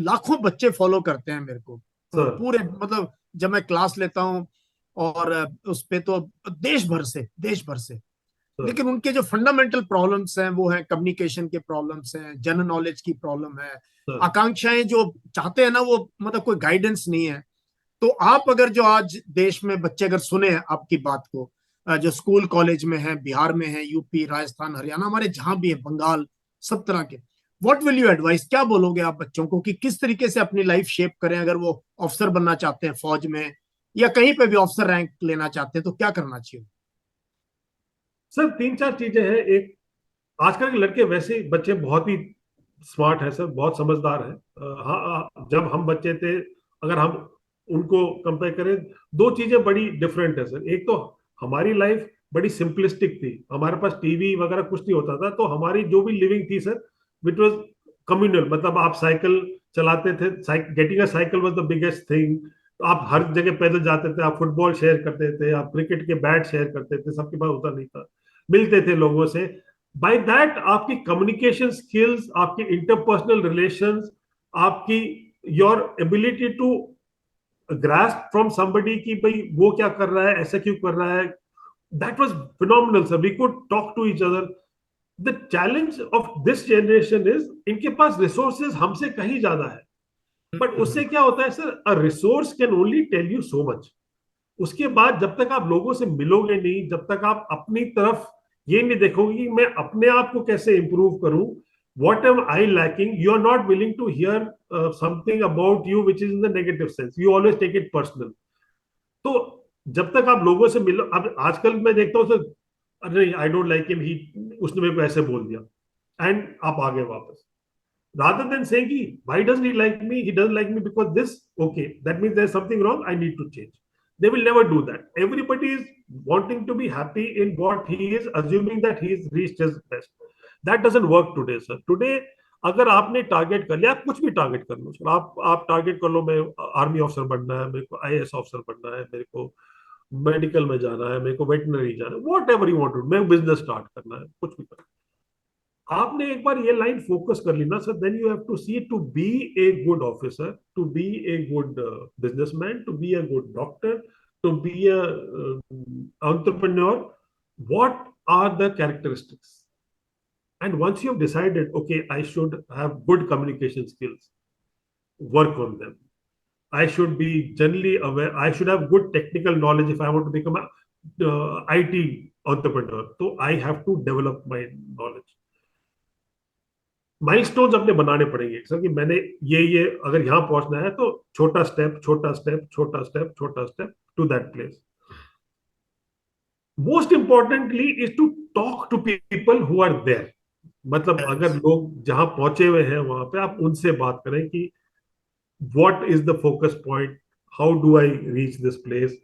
Speaker 1: लाखों बच्चे फॉलो करते हैं मेरे को,
Speaker 2: सर,
Speaker 1: पूरे मतलब जब मैं क्लास लेता हूँ, और उस पे तो देश भर से,
Speaker 2: सर,
Speaker 1: लेकिन उनके जो फंडामेंटल प्रॉब्लम्स हैं वो हैं कम्युनिकेशन के प्रॉब्लम्स हैं, जनरल नॉलेज की प्रॉब्लम है,
Speaker 2: सर,
Speaker 1: आकांक्षाएं जो चाहते हैं ना, वो मतलब कोई गाइडेंस नहीं है। तो आप अगर जो आज देश में बच्चे अगर सुने आपकी बात को, जो स्कूल कॉलेज में है, बिहार में है, यूपी, राजस्थान, हरियाणा, हमारे जहां भी है, बंगाल, सब तरह के, व्हाट विल यू एडवाइस, क्या बोलोगे आप बच्चों को कि किस तरीके से अपनी लाइफ शेप करें, अगर वो ऑफिसर बनना चाहते हैं फौज में, या कहीं पे भी ऑफिसर रैंक लेना चाहते हैं, तो क्या करना चाहिए?
Speaker 2: सर तीन चार चीजें हैं। एक, आजकल के लड़के वैसे ही बच्चे बहुत ही स्मार्ट है सर, बहुत समझदार है। हाँ, जब हम बच्चे थे, अगर हम उनको कंपेयर करें, दो चीजें बड़ी डिफरेंट है सर। एक तो हमारी लाइफ बड़ी सिंपलिस्टिक थी, हमारे पास टीवी वगैरह कुछ नहीं होता था, तो हमारी जो भी लिविंग थी सर, विच वॉज कम्युनल। मतलब आप साइकिल चलाते थे, getting a cycle was the biggest thing. आप हर जगह पैदल जाते थे, आप फुटबॉल शेयर करते थे, आप क्रिकेट के बैट शेयर करते थे, सबके पास होता नहीं था, मिलते थे लोगों से। बाय दैट आपकी कम्युनिकेशन स्किल्स, आपके इंटरपर्सनल रिलेशंस, आपकी your ability to grasp from somebody कि भाई वो क्या कर रहा है, ऐसा क्यों कर रहा है, that was phenomenal sir. We could talk to each other. The challenge of this generation is, इनके पास रिसोर्सेज हमसे कहीं ज्यादा है, बट उससे क्या होता है sir, a resource can only tell you so much. उसके बाद जब तक आप लोगों से मिलोगे नहीं, जब तक आप अपनी तरफ ये नहीं देखोगे कि मैं अपने आप को कैसे इंप्रूव करूं, what am I lacking, you are not willing to hear something about you which is in the negative sense, you always take it personal। तो जब तक आप लोगों से मिलो, अब आजकल मैं देखता हूँ सर, अरे आई डोंट लाइक हिम, ही, उसने मेरे को ऐसे बोल दिया, एंड आप आ गए वापस, rather than saying कि why doesn't he like me, he doesn't like me because this, okay, that means there's something wrong, I need to change। They will never do that। Everybody is wanting to be happy in what he is, assuming that he's reached his best। that doesn't work today sir। today अगर आपने target कर लिया, आप कुछ भी target कर लो sir, आप target कर लो, मैं आर्मी ऑफिसर बनना है, मेरे को आईएएस ऑफिसर बनना है, मेरे को मेडिकल में जाना है, मेरे को वेटनरी जाना है, whatever you want to, मैं बिजनेस स्टार्ट करना है, कुछ भी करना है। आपने एक बार ये लाइन फोकस कर ली ना sir, then you have to see to be a good officer, to be a good businessman, to be a good doctor, to be a entrepreneur, what are the characteristics? And once you have decided, okay, I should have good communication skills, work on them, I should be generally aware, I should have good technical knowledge if I want to become a IT entrepreneur, so I have to develop my knowledge। Milestones अपने बनाने पड़ेंगे sir, कि मैंने ये अगर यहाँ पहुंचना है तो छोटा स्टेप, छोटा स्टेप, छोटा स्टेप, छोटा step to that place. Most importantly is to talk to people who are there. मतलब अगर लोग जहां पहुंचे हुए हैं वहां पे आप उनसे बात करें कि what is the focus point, how do I reach this place,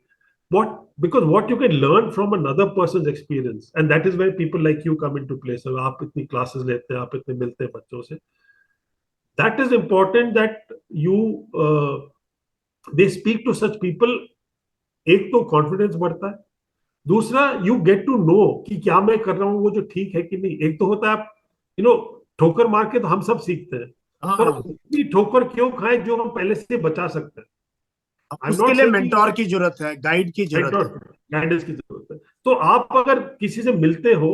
Speaker 2: what, because what you can learn from another person's experience, and that is where people like you come into place। आप इतनी classes लेते हैं, आप इतने मिलते हैं बच्चों से, that is important that you they speak to such people. एक तो कॉन्फिडेंस बढ़ता है, दूसरा यू गेट टू नो कि क्या मैं कर रहा हूँ वो जो ठीक है कि नहीं. एक तो होता है आप ठोकर मार के तो हम सब सीखते हैं, पर
Speaker 1: हाँ,
Speaker 2: उतनी ठोकर क्यों खाएं जो हम पहले से बचा सकते हैं. आई एम
Speaker 1: उसके
Speaker 2: नॉट
Speaker 1: लिए
Speaker 2: सेइंग
Speaker 1: मेंटोर की जरूरत है, गाइड की जरूरत है।
Speaker 2: गाइडेंस की जरूरत है. तो आप अगर किसी से मिलते हो,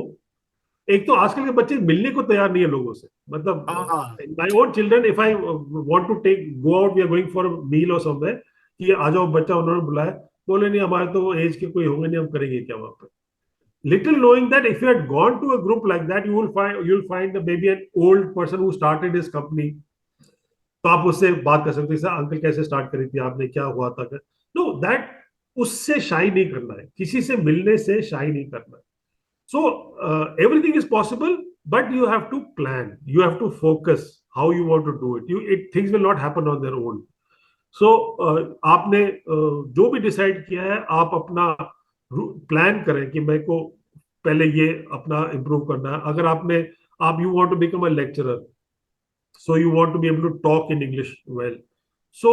Speaker 2: एक तो आजकल के बच्चे मिलने को तैयार नहीं है लोगों से. मतलब
Speaker 1: हाँ,
Speaker 2: my own children, if I want to take go out, we are going for meal और समवेयर, कि आ जाओ बच्चा, उन्होंने बुलाया, बोले नहीं हमारे तो एज के कोई होंगे नहीं, हम करेंगे क्या वहां पे. Little knowing that if you had gone to a group like that, you'll find maybe an old person who started his company. तो आप उससे बात कर सकते हैं, अंकल कैसे स्टार्ट करी थी आपने, क्या हुआ था. नो दैट, उससे शाई नहीं करना है, किसी से मिलने से शाई नहीं करना है. So everything is possible, but you have to plan. You have to focus how you want to do it. Things will not happen on their own. So आपने जो भी डिसाइड किया है, आप अपना प्लान करें कि मेरे को पहले ये अपना इम्प्रूव करना है. अगर आप you want to become a lecturer, so you want to be able to talk in English well. So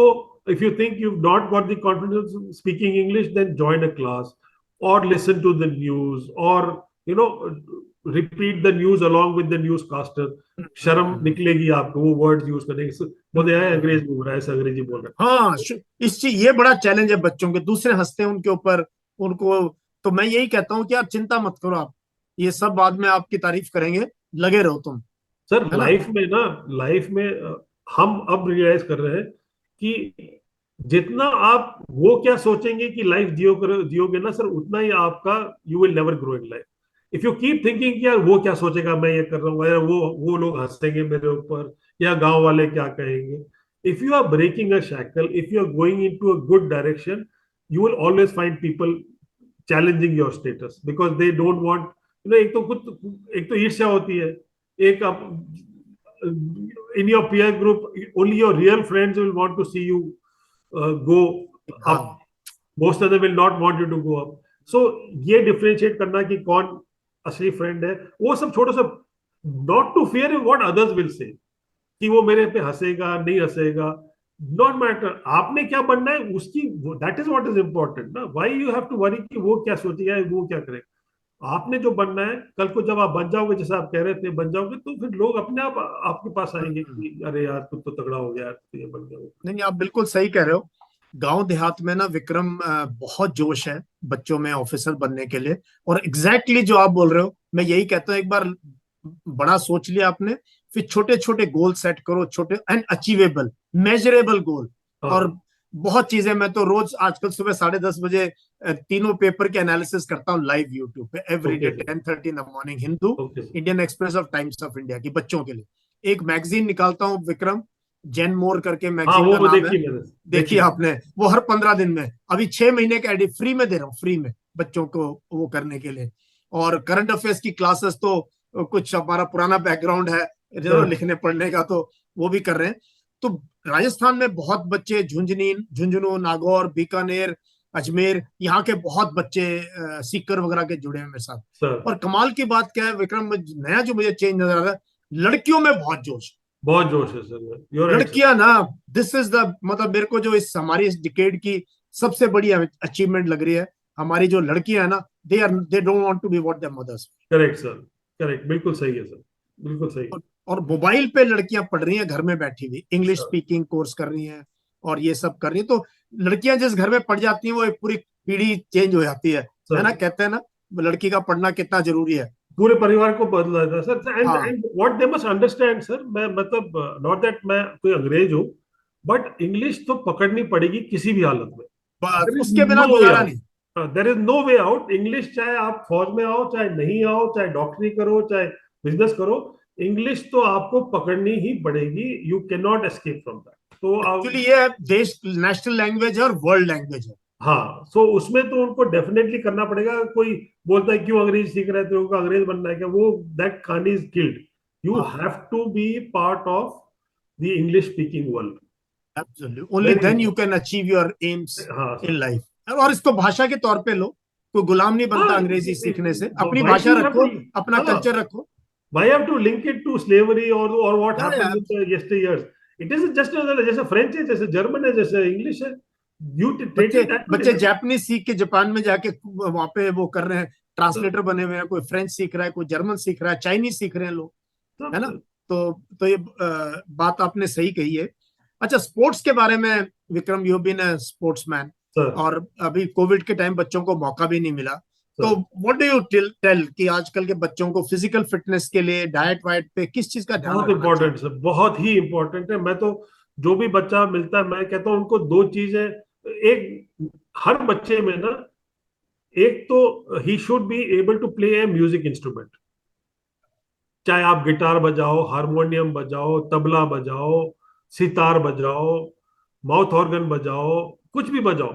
Speaker 2: if you think you've not got the confidence of speaking English, then join a class or listen to the news, or repeat the news along with the newscaster. शर्म निकलेगी आपको वो words use करने की. बोलते हैं अंग्रेज बोल रहा है, ऐसा अंग्रेजी बोल रहा है.
Speaker 1: हाँ, इस चीज ये बड़ा चैलेंज है बच्चों के, दूसरे हंसते हैं उनके ऊपर, उनको। तो मैं यही कहता हूँ कि यार चिंता मत करो आप, ये सब बाद में आपकी तारीफ करेंगे, लगे रहो तुम,
Speaker 2: सर
Speaker 1: है ना।
Speaker 2: लाइफ में हम अब रियलाइज कर रहे हैं कि जितना आप वो क्या सोचेंगे कि लाइफ जियोगे ना सर, उतना ही आपका you will never grow in life. If you keep thinking कि यार वो क्या सोचेगा, मैं ये कर रहा हूँ, या वो लोग हंसेंगे मेरे ऊपर, या गांव वाले क्या कहेंगे. If you are breaking a shackle, if you are going in to a good direction, you will always find people challenging your status, because they don't want. एक तो ईर्ष्या होती है. एक आप in your peer group, only your real friends will want to see you go up.
Speaker 1: हाँ,
Speaker 2: Most of them will not want you to go up. So ये differentiate करना कि कौन असली फ्रेंड है, वो सब छोड़ो. सब not to fear what others will say, कि वो मेरे पे हंसेगा नहीं हंसेगा, नॉट मैटर. आपने क्या बनना है उसकी, that is what is important ना. Why you have to worry कि वो क्या सोचेगा, वो क्या करेगा. आपने जो बनना है, कल को जब आप बन जाओगे, जैसे आप कह रहे थे बन जाओगे, तो फिर लोग अपने आप आपके पास आएंगे कि अरे यार तू तो तगड़ा हो गया यार, तू ये बन गया.
Speaker 1: नहीं नहीं, आप बिल्कुल सही कह रहे हो। गांव देहात में ना विक्रम, बहुत जोश है बच्चों में ऑफिसर बनने के लिए। और एग्जैक्टली जो आप बोल रहे हो, मैं यही कहता हूँ, एक बार बड़ा सोच लिया आपने, फिर छोटे छोटे गोल सेट करो, छोटे एंड अचीवेबल मेजरेबल गोल। और
Speaker 2: हाँ.
Speaker 1: बहुत चीजें, मैं तो रोज आजकल सुबह 10:30 बजे तीनों पेपर के एनालिसिस करता हूँ लाइव यूट्यूब पे, every day
Speaker 2: okay sir.
Speaker 1: 10:30 in the morning. Hindu,
Speaker 2: okay sir.
Speaker 1: Indian express और टाइम्स ऑफ इंडिया की बच्चों के लिए एक मैगजीन निकालता हूँ विक्रम, जेन मोर करके
Speaker 2: हाँ
Speaker 1: मैगजीन का
Speaker 2: वो
Speaker 1: नाम है।
Speaker 2: देखिए, मैंने
Speaker 1: देखिए
Speaker 2: देखिए.
Speaker 1: आपने, वो हर 15 दिन में, अभी 6 महीने का एडिट फ्री में दे रहा हूँ, फ्री में बच्चों को वो करने के लिए। और करंट अफेयर्स की क्लासेस तो कुछ हमारा पुराना बैकग्राउंड है
Speaker 2: हाँ.
Speaker 1: लिखने पढ़ने का, तो वो भी कर रहे हैं। तो राजस्थान में बहुत बच्चे, झुंझुनू, नागौर, बीकानेर, अजमेर, यहाँ के बहुत बच्चे सीकर वगैरह के जुड़े हैं मेरे साथ।
Speaker 2: सर
Speaker 1: और कमाल की बात क्या है विक्रम, नया जो मुझे चेंज नजर आ रहा है, लड़कियों में बहुत जोश।
Speaker 2: बहुत जोश है सर, यूर राइट सर.
Speaker 1: लड़कियां ना, दिस इज द, मतलब मेरे को जो हमारी इस डिकेड की सबसे बड़ी अचीवमेंट लग रही है, हमारी जो लड़कियां है ना, they don't want to be what their mothers.
Speaker 2: Correct sir, correct, बिल्कुल सही है सर, बिल्कुल सही.
Speaker 1: और मोबाइल पे लड़कियां पढ़ रही हैं घर में बैठी हुई, इंग्लिश
Speaker 2: सर.
Speaker 1: स्पीकिंग कोर्स कर रही हैं और ये सब कर रही हैं। तो लड़कियां जिस घर में पढ़ जाती हैं, वो एक पूरी पीढ़ी चेंज हो जाती है ना।
Speaker 2: सर
Speaker 1: कहते हैं ना, लड़की का पढ़ना कितना जरूरी है।
Speaker 2: पूरे परिवार को बदला था सर.
Speaker 1: हाँ,
Speaker 2: and what they must understand sir, मैं मतलब नॉट दैट मैं कोई अंग्रेज हूँ, बट इंग्लिश तो पकड़नी पड़ेगी किसी भी हालत में.
Speaker 1: बस
Speaker 2: देयर इज
Speaker 1: उसके बिना
Speaker 2: नो वे
Speaker 1: गुजारा नहीं।
Speaker 2: Out. There is no way out. English चाहे आप फौज में आओ, चाहे नहीं आओ, चाहे डॉक्टरी करो, चाहे बिजनेस करो, इंग्लिश तो आपको पकड़नी ही पड़ेगी. You can not escape from that. तो
Speaker 1: एक्चुअली ये है, देश नेशनल लैंग्वेज है और वर्ल्ड लैंग्वेज है।
Speaker 2: हाँ, सो उसमें तो उनको डेफिनेटली करना पड़ेगा. कोई बोलता है क्यों अंग्रेजी सीख रहे थे, उनको अंग्रेज बनना है क्या, वो that kind is killed. You
Speaker 1: हाँ,
Speaker 2: have to be part of the English speaking world.
Speaker 1: Absolutely, only
Speaker 2: very
Speaker 1: then you
Speaker 2: important.
Speaker 1: Can achieve your aims
Speaker 2: हाँ
Speaker 1: इन
Speaker 2: सर.
Speaker 1: लाइफ। और इसको भाषा के तौर पे लो, कोई गुलाम नहीं
Speaker 2: हाँ,
Speaker 1: बनता अंग्रेजी सीखने से, अपनी
Speaker 2: वाई
Speaker 1: भाषा
Speaker 2: डू हैव
Speaker 1: रखो,
Speaker 2: टू.
Speaker 1: अपना
Speaker 2: हाँ,
Speaker 1: कल्चर रखो।
Speaker 2: why have to link it to slavery or what
Speaker 1: या,
Speaker 2: happened in the yesteryears? It is just जैसे फ्रेंच है, जैसे जर्मन है, जैसे इंग्लिश है, यू टेक
Speaker 1: बच्चे
Speaker 2: इट दैट
Speaker 1: बच्चे जापानीज सीख के जापान में जाके वहां पे वो कर रहे हैं,
Speaker 2: वे।
Speaker 1: ट्रांसलेटर बने हुए हैं, कोई फ्रेंच सीख रहा है, कोई जर्मन सीख रहा है, चाइनीज सीख रहे हैं लोग, है ना।
Speaker 2: सब
Speaker 1: तो ये बात आपने सही कही है। अच्छा, स्पोर्ट्स के बारे में, Vikram, you been a sportsman,
Speaker 2: sir
Speaker 1: और अभी कोविड के टाइम बच्चों को मौका भी नहीं मिला, तो
Speaker 2: sir
Speaker 1: what do you tell कि आजकल के बच्चों को फिजिकल फिटनेस के लिए डाइट वाइट पे किस चीज का ध्यान
Speaker 2: बहुत
Speaker 1: रखना चाहिए?
Speaker 2: इंपॉर्टेंट सर, बहुत ही इंपॉर्टेंट है। मैं तो जो भी बच्चा मिलता है मैं कहता हूँ उनको दो चीजें, एक हर बच्चे में ना, एक तो he should be able to play a music instrument, चाहे आप गिटार बजाओ, हारमोनियम बजाओ, तबला बजाओ, सितार बजाओ, माउथ ऑर्गन बजाओ, कुछ भी बजाओ,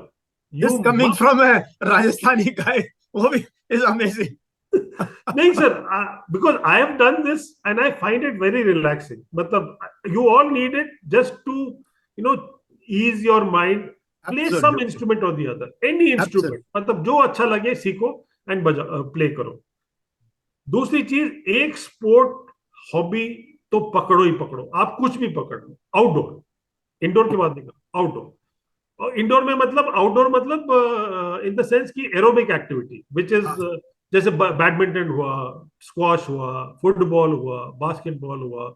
Speaker 1: this
Speaker 2: you
Speaker 1: coming
Speaker 2: must.
Speaker 1: From Rajasthani guy, वो भी इज अमेजिंग।
Speaker 2: नहीं sir, because I have done this and I find it very relaxing. मतलब you all need it just to ease your mind, play some
Speaker 1: absolutely,
Speaker 2: instrument और the other, any instrument,
Speaker 1: absolutely.
Speaker 2: मतलब जो अच्छा लगे सीखो and बजा play करो। दूसरी चीज, एक स्पोर्ट हॉबी तो पकड़ो ही पकड़ो, आप कुछ भी पकड़ लो, आउटडोर, इंडोर की बात नहीं करो, आउटडोर। और इंडोर में मतलब, आउटडोर मतलब इन द सेंस की एरोबिक एक्टिविटी विच इज, जैसे बैडमिंटन हुआ, स्क्वाश हुआ, फुटबॉल हुआ, बास्केटबॉल हुआ,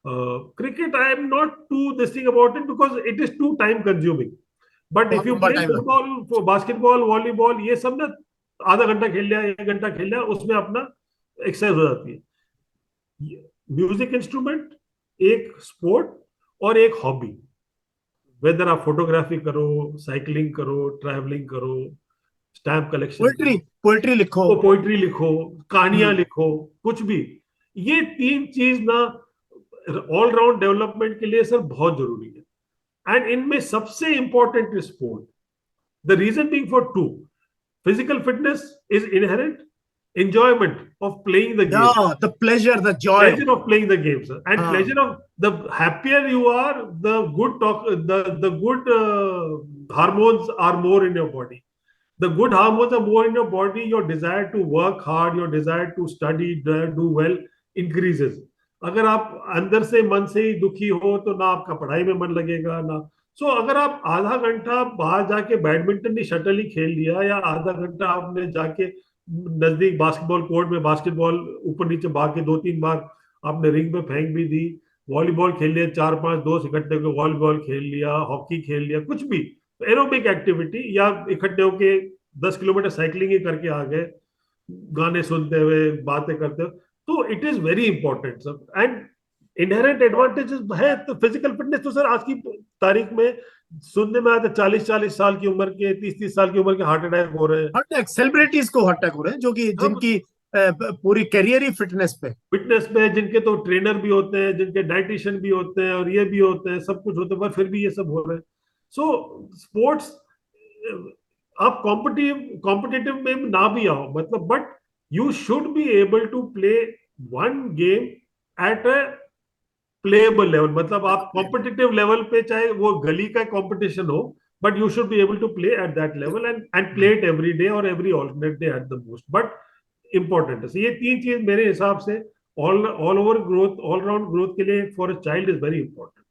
Speaker 2: cricket I am not to this thing about it because it is too time consuming. But if
Speaker 1: बहुत
Speaker 2: यू
Speaker 1: लंबा
Speaker 2: प्ले
Speaker 1: टाइम लगता है।
Speaker 2: फुटबॉल, बास्केटबॉल, वॉलीबॉल, ये सब ना आधा घंटा खेल लिया, एक घंटा खेल लिया, उसमें अपना एक्सरसाइज हो जाती है। म्यूजिक इंस्ट्रूमेंट, एक स्पोर्ट, और एक हॉबी, वेदर आप फोटोग्राफी करो, साइकिलिंग करो, ट्रैवलिंग करो, स्टैम्प कलेक्शन
Speaker 1: पोएट्री,
Speaker 2: करो,
Speaker 1: पोएट्री लिखो।
Speaker 2: तो पोइट्री लिखो, कहानियां
Speaker 1: हम्म।
Speaker 2: लिखो, कुछ भी, ये तीन चीज ना ऑल राउंड डेवलपमेंट के लिए सर बहुत जरूरी है। एंड इनमें सबसे important is sport. The reason being for to, physical fitness is inherent, enjoyment of playing the
Speaker 1: या
Speaker 2: game,
Speaker 1: the pleasure, the Joy.
Speaker 2: pleasure of playing the games, and
Speaker 1: हाँ।
Speaker 2: pleasure of, the happier you are, the good talk, the good hormones are more in your body. The good hormones are more in your body, your desire to work hard, your desire to study, do well increases. अगर आप अंदर से मन से ही दुखी हो तो ना आपका पढ़ाई में मन लगेगा ना। सो अगर आप आधा घंटा बाहर जाके बैडमिंटन की शटल ही खेल लिया, या आधा घंटा आपने जाके नजदीक बास्केटबॉल कोर्ट में बास्केटबॉल ऊपर नीचे भाग के दो तीन बार आपने रिंग में फेंक भी दी, वॉलीबॉल खेल लिया, चार पांच दोस्त इकट्ठे होकर वॉलीबॉल खेल लिया, हॉकी खेल लिया, कुछ भी एरोबिक एक्टिविटी, या इकट्ठे होके 10 किलोमीटर साइकिलिंग ही करके आ गए, गाने सुनते हुए बातें करते हुए, तो it is very important sir. And inherent advantages है तो फिजिकल फिटनेस तो सर आज की तारीख में सुनने में आता है, 40-40 साल की उम्र के, 30-30 साल की उम्र के हार्ट अटैक हो रहे हैं।
Speaker 1: अटैक, सेलिब्रिटीज को अटैक हो रहे हैं, जो कि
Speaker 2: सब
Speaker 1: जिनकी पूरी करियर ही फिटनेस पे।
Speaker 2: फिटनेस पे, जिनके तो ट्रेनर भी होते हैं, जिनके डाइटिशियन भी होते हैं, और ये भी होते हैं, सब कुछ होते हैं, पर फिर भी ये सब हो रहे हैं। सो स्पोर्ट्स, आप कॉम्पिटिटिव में ना भी आओ मतलब, but you should be able to play one game at a playable level. मतलब आप कॉम्पिटिटिव लेवल पे, चाहे वो गली का कंपटीशन हो, but you should be able to play at that level, and play it every day और every alternate day at the most. But important है, ये तीन चीज मेरे हिसाब से all all over growth, all round growth के लिए for a child is very important.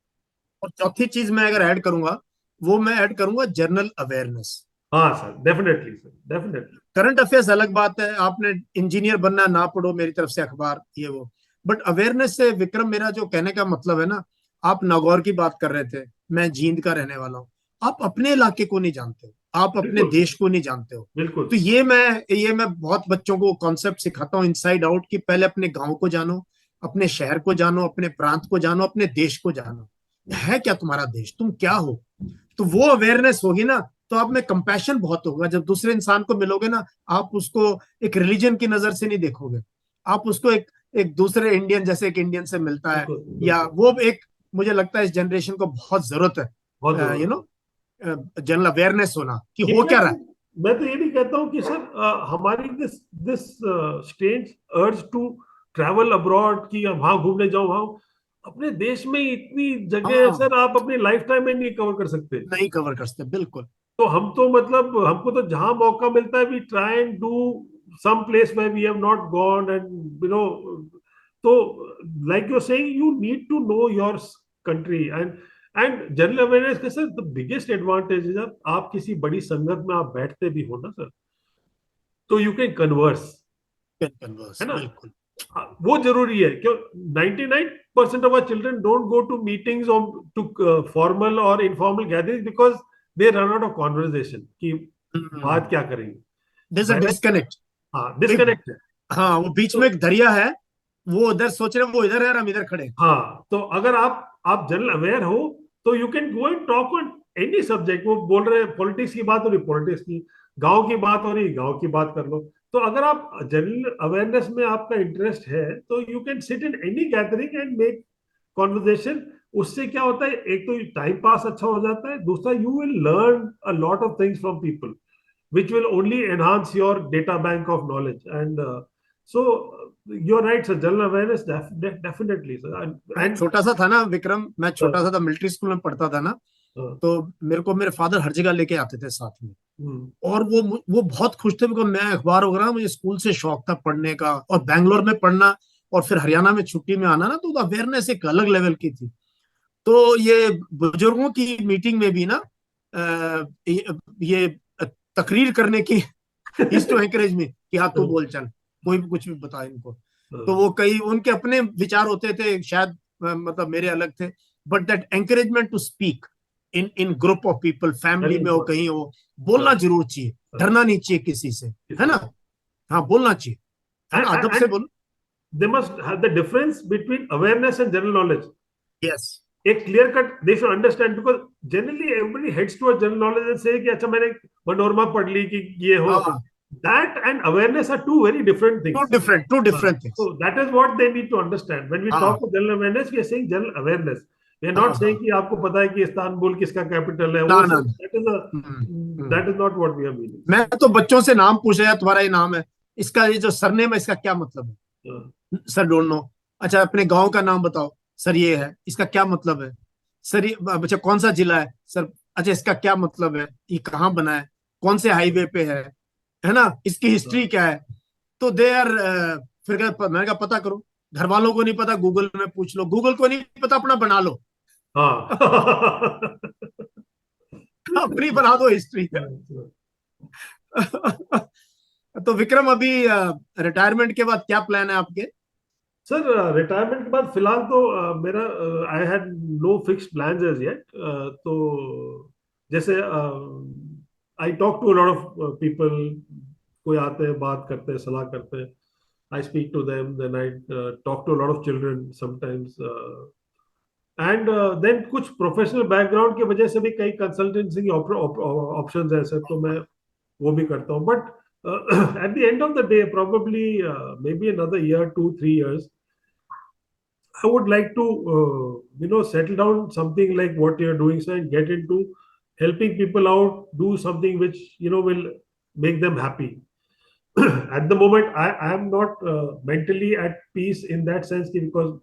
Speaker 1: और चौथी चीज मैं अगर ऐड करूंगा, वो मैं ऐड करूंगा जनरल अवेयरनेस।
Speaker 2: हाँ sir, definitely sir, definitely.
Speaker 1: Current affairs अलग बात है, आपने इंजीनियर बनना ना पढ़ो, मेरी तरफ से अखबार ये वो, बट अवेयरनेस से, विक्रम, मेरा जो कहने का मतलब है ना, आप नागौर की बात कर रहे थे, मैं जींद का रहने वाला हूँ, आप अपने इलाके को नहीं जानते हो, आप अपने
Speaker 2: बिल्कुल
Speaker 1: देश को नहीं जानते हो।
Speaker 2: बिल्कुल।
Speaker 1: तो ये मैं बहुत बच्चों को कॉन्सेप्ट सिखाता हूँ इनसाइड आउट, कि पहले अपने गांव को जानो, अपने शहर को जानो, अपने प्रांत को जानो, अपने देश को जानो, है क्या तुम्हारा देश, तुम क्या हो। तो वो अवेयरनेस होगी ना, तो आप में कंपैशन बहुत होगा, जब दूसरे इंसान को मिलोगे ना, आप उसको एक रिलीजन की नजर से नहीं देखोगे, आप उसको एक एक दूसरे इंडियन जैसे एक इंडियन से मिलता है,
Speaker 2: बिल्कुल
Speaker 1: या
Speaker 2: बिल्कुल।
Speaker 1: वो एक, मुझे लगता है इस जनरेशन को बहुत जरूरत
Speaker 2: बहुत
Speaker 1: है,
Speaker 2: जरूरत है।
Speaker 1: जनरल अवेयरनेस होना कि हो क्या
Speaker 2: इनफैक्ट
Speaker 1: रहा है।
Speaker 2: मैं तो ये भी कहता हूँ कि सर हमारी this this stage urge to travel abroad, कि वहां घूमने जाओ, वहां अपने देश में इतनी जगह है
Speaker 1: हाँ,
Speaker 2: सर, आप अपनी लाइफ टाइम में नहीं कवर कर सकते।
Speaker 1: नहीं कवर कर सकते, बिल्कुल।
Speaker 2: तो हम तो मतलब हमको तो जहां मौका मिलता है we try and do some place where we have not gone, and तो like you are saying, you need to know your country. And general awareness का सर द बिगेस्ट एडवांटेज है, जब आप किसी बड़ी संगत में आप बैठते भी हो ना सर, तो you can converse,
Speaker 1: can converse,
Speaker 2: है ना?
Speaker 1: बिल्कुल।
Speaker 2: वो जरूरी है, क्यों 99% of our children don't go to meetings और टू फॉर्मल और informal gathering because they run out of conversation कि बात क्या करेंगे।
Speaker 1: There is a
Speaker 2: Whereas-
Speaker 1: disconnect.
Speaker 2: हाँ, डिस्कनेक्ट है।
Speaker 1: हाँ, वो बीच
Speaker 2: तो
Speaker 1: में एक दरिया है, वो उधर सोच रहे हैं, वो इधर है और हम इधर खड़े हैं।
Speaker 2: हाँ, तो अगर आप जनरल अवेयर हो तो you can go and talk on any subject. वो बोल रहे हैं पॉलिटिक्स की बात हो रही, पॉलिटिक्स की, गांव की बात हो रही, गांव की बात कर लो। तो अगर आप जनरल अवेयरनेस में आपका इंटरेस्ट है तो you can sit in any gathering and make conversation. उससे क्या होता है, एक तो टाइम पास अच्छा हो जाता है, दूसरा you will learn a lot of things from people which will only enhance your data bank of knowledge. And so you're right sir, general awareness definitely sir.
Speaker 1: मैं
Speaker 2: And
Speaker 1: छोटा सा था ना विक्रम, मैं
Speaker 2: uh,
Speaker 1: छोटा सा था, मिलिट्री स्कूल में पढ़ता था ना,
Speaker 2: uh,
Speaker 1: तो मेरे को मेरे फादर हर जगह लेके आते थे साथ में।
Speaker 2: hmm,
Speaker 1: और वो बहुत खुश थे, बिकॉज मैं अखबार वगैरह, मुझे स्कूल से शौक था पढ़ने का, और बैंगलोर में पढ़ना और फिर हरियाणा में छुट्टी में आना ना, तो अवेयरनेस एक अलग लेवल की थी। तो ये बुजुर्गों की मीटिंग में भी ना, ये तकरीर करने की इज टू एनकरेज मी कि हाँ तू बोल चल, कोई भी कुछ भी बता इनको। तो वो कई उनके अपने विचार होते थे शायद, मतलब मेरे अलग थे, but that encouragement to speak in in group of people, family
Speaker 2: very
Speaker 1: में हो,
Speaker 2: important.
Speaker 1: कहीं हो, बोलना जरूर चाहिए, डरना नहीं चाहिए किसी से, है ना? हाँ, बोलना चाहिए, है ना, अदब से
Speaker 2: And
Speaker 1: बोलो।
Speaker 2: they must have the difference between awareness and general knowledge.
Speaker 1: Yes.
Speaker 2: A clear cut they should understand, because generally everybody heads to a general knowledge and say कि अच्छा मैंने मनोरमा पढ़ ली कि ये हो।
Speaker 1: हाँ,
Speaker 2: That and awareness are two very different
Speaker 1: two
Speaker 2: things.
Speaker 1: Different, two different things.
Speaker 2: So that is what they need to understand. When we
Speaker 1: हाँ
Speaker 2: talk of general awareness, we are saying general awareness. We are
Speaker 1: हाँ
Speaker 2: not saying
Speaker 1: हाँ,
Speaker 2: कि आपको पता है कि Istanbul किसका capital है,
Speaker 1: ना
Speaker 2: वो
Speaker 1: ना
Speaker 2: सब,
Speaker 1: ना।
Speaker 2: that is a
Speaker 1: hmm, hmm.
Speaker 2: that is not what we are meaning.
Speaker 1: मैं तो बच्चों से नाम पूछ रहा, तुम्हारा ये नाम है, इसका ये जो सरनेम है इसका क्या मतलब
Speaker 2: Uh,
Speaker 1: है? Sir don't know. अच्छा, अपने गांव का नाम बताओ। सर ये है, इसका क्या मतलब है? सर ये, अच्छा कौन सा जिला है सर? अच्छा इसका क्या मतलब है? ये कहाँ बना है? कौन से हाईवे पे है ना? इसकी हिस्ट्री क्या है? तो दे आर, फिर मैंने कहा पता करो, घर वालों को नहीं पता गूगल में पूछ लो, गूगल को नहीं पता अपना बना लो।
Speaker 2: हाँ।
Speaker 1: अपनी बना दो हिस्ट्री। तो विक्रम, अभी रिटायरमेंट के बाद क्या प्लान है आपके?
Speaker 2: सर रिटायरमेंट के बाद फिलहाल तो मेरा I had no fixed plans as yet. तो जैसे I talk to lot of people, कोई आते हैं, बात करते हैं, सलाह करते हैं, I speak to them, then I talk to lot of children sometimes, and then कुछ प्रोफेशनल बैकग्राउंड की वजह से भी कई कंसल्टेंसी ऑप्शंस हैं सर, तो मैं वो भी करता हूँ। But at the end of the day, probably maybe another year, 2 3 years, I would like to, settle down something like what you're doing, sir, and get into helping people out, do something which, will make them happy. At the moment, I am not mentally at peace in that sense because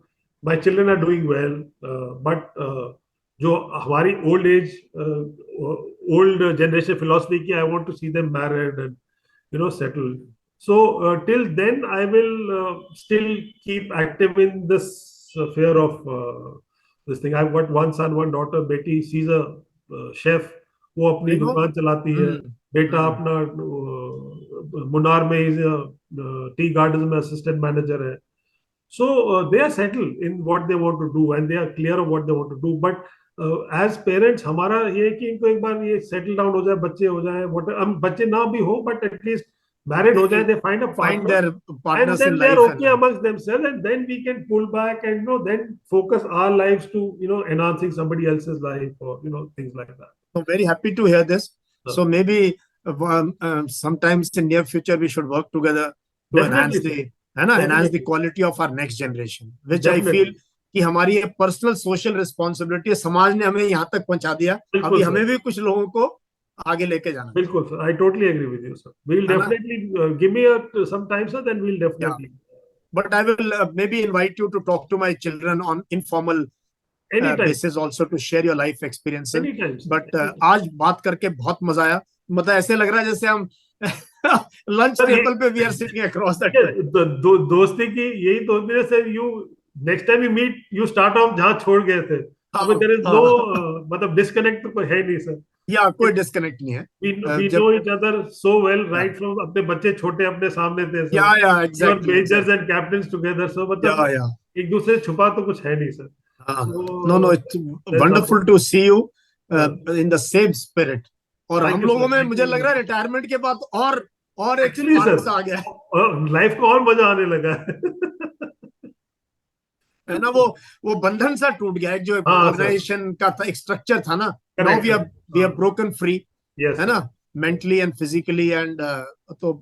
Speaker 2: my children are doing well, but जो हमारी old age, old generation philosophy की, I want to see them married and, settled. So till then, I will still keep active in this sphere of this thing. I've got one son, one daughter. बेटी, she's a chef. वो अपनी
Speaker 1: देखो।
Speaker 2: दुकान चलाती है।
Speaker 1: हम्म,
Speaker 2: बेटा
Speaker 1: हम्म।
Speaker 2: अपना मुनार में इज टी गार्डन में असिस्टेंट मैनेजर है। So they are settled in what they want to do and they are clear of what they want to do. But as parents, हमारा ये है कि इनको एक बार ये सेटल डाउन हो जाए, बच्चे हो जाए, हम बच्चे ना भी हो, but at least married हो जाए, they find a
Speaker 1: Find
Speaker 2: partner,
Speaker 1: their
Speaker 2: and
Speaker 1: partners in
Speaker 2: then they are
Speaker 1: life and
Speaker 2: okay amongst themselves, and then we can pull back and then focus our lives to enhancing somebody else's life or things like that.
Speaker 1: so very happy to hear this.
Speaker 2: So,
Speaker 1: So maybe sometimes in near future we should work together to enhance
Speaker 2: definitely sir,
Speaker 1: the, है ना, enhance the
Speaker 2: definitely,
Speaker 1: quality of our next generation, which I feel
Speaker 2: definitely,
Speaker 1: कि हमारी ये personal social responsibility है। समाज ने हमें यहाँ तक पहुंचा दिया,
Speaker 2: बिल्कुल
Speaker 1: अभी
Speaker 2: सर,
Speaker 1: हमें भी कुछ लोगों को आगे लेके जाना
Speaker 2: बिल्कुल sir, I totally agree with you sir. We'll
Speaker 1: है ना?
Speaker 2: definitely give me some time sir, then we'll
Speaker 1: Yeah,
Speaker 2: definitely
Speaker 1: but I will maybe invite you to talk to my children on informal
Speaker 2: anytime,
Speaker 1: basis also to share your life experiences.
Speaker 2: anytime sir,
Speaker 1: But
Speaker 2: anytime.
Speaker 1: आज बात करके बहुत मजा आया, मतलब ऐसे लग रहा है जैसे हम लंच
Speaker 2: सर
Speaker 1: टेबल पे we are sitting across that time.
Speaker 2: दोस्ती की यही दोस्ती है sir. You next time you meet, you start off जहां छोड़ गए थे, I mean, there is no
Speaker 1: हाँ,
Speaker 2: मतलब डिस्कनेक्ट तो कोई है नहीं सर.
Speaker 1: या कोई डिस्कनेक्ट नहीं है.
Speaker 2: We know
Speaker 1: जब
Speaker 2: each other so well right from अपने बच्चे छोटे अपने सामने थे सर.
Speaker 1: या
Speaker 2: You are
Speaker 1: exactly
Speaker 2: majors
Speaker 1: exactly
Speaker 2: and captains together, so मतलब
Speaker 1: या
Speaker 2: एक दूसरे से छुपा तो कुछ है नहीं सर.
Speaker 1: हाँ. No no,
Speaker 2: So
Speaker 1: it's
Speaker 2: there's
Speaker 1: wonderful
Speaker 2: nothing.
Speaker 1: To see you
Speaker 2: Uh,
Speaker 1: in the same spirit. और
Speaker 2: thank
Speaker 1: हम
Speaker 2: you sir.
Speaker 1: लोगों में
Speaker 2: Thank
Speaker 1: मुझे
Speaker 2: you.
Speaker 1: लग रहा है रिटायरमेंट के बाद और एक
Speaker 2: Actually
Speaker 1: स्पार्क
Speaker 2: सर,
Speaker 1: आ गया है.
Speaker 2: लाइफ को और मजा आने लगा है.
Speaker 1: है ना, वो बंधन सा टूट गया है जो
Speaker 2: हाँ सर.
Speaker 1: ऑर्गेनाइजेशन का था, एक स्ट्रक्चर था ना. Now
Speaker 2: correct correct.
Speaker 1: वी
Speaker 2: हाँ.
Speaker 1: Have broken free.
Speaker 2: यस
Speaker 1: है
Speaker 2: सर.
Speaker 1: ना, मेंटली एंड फिजिकली एंड तो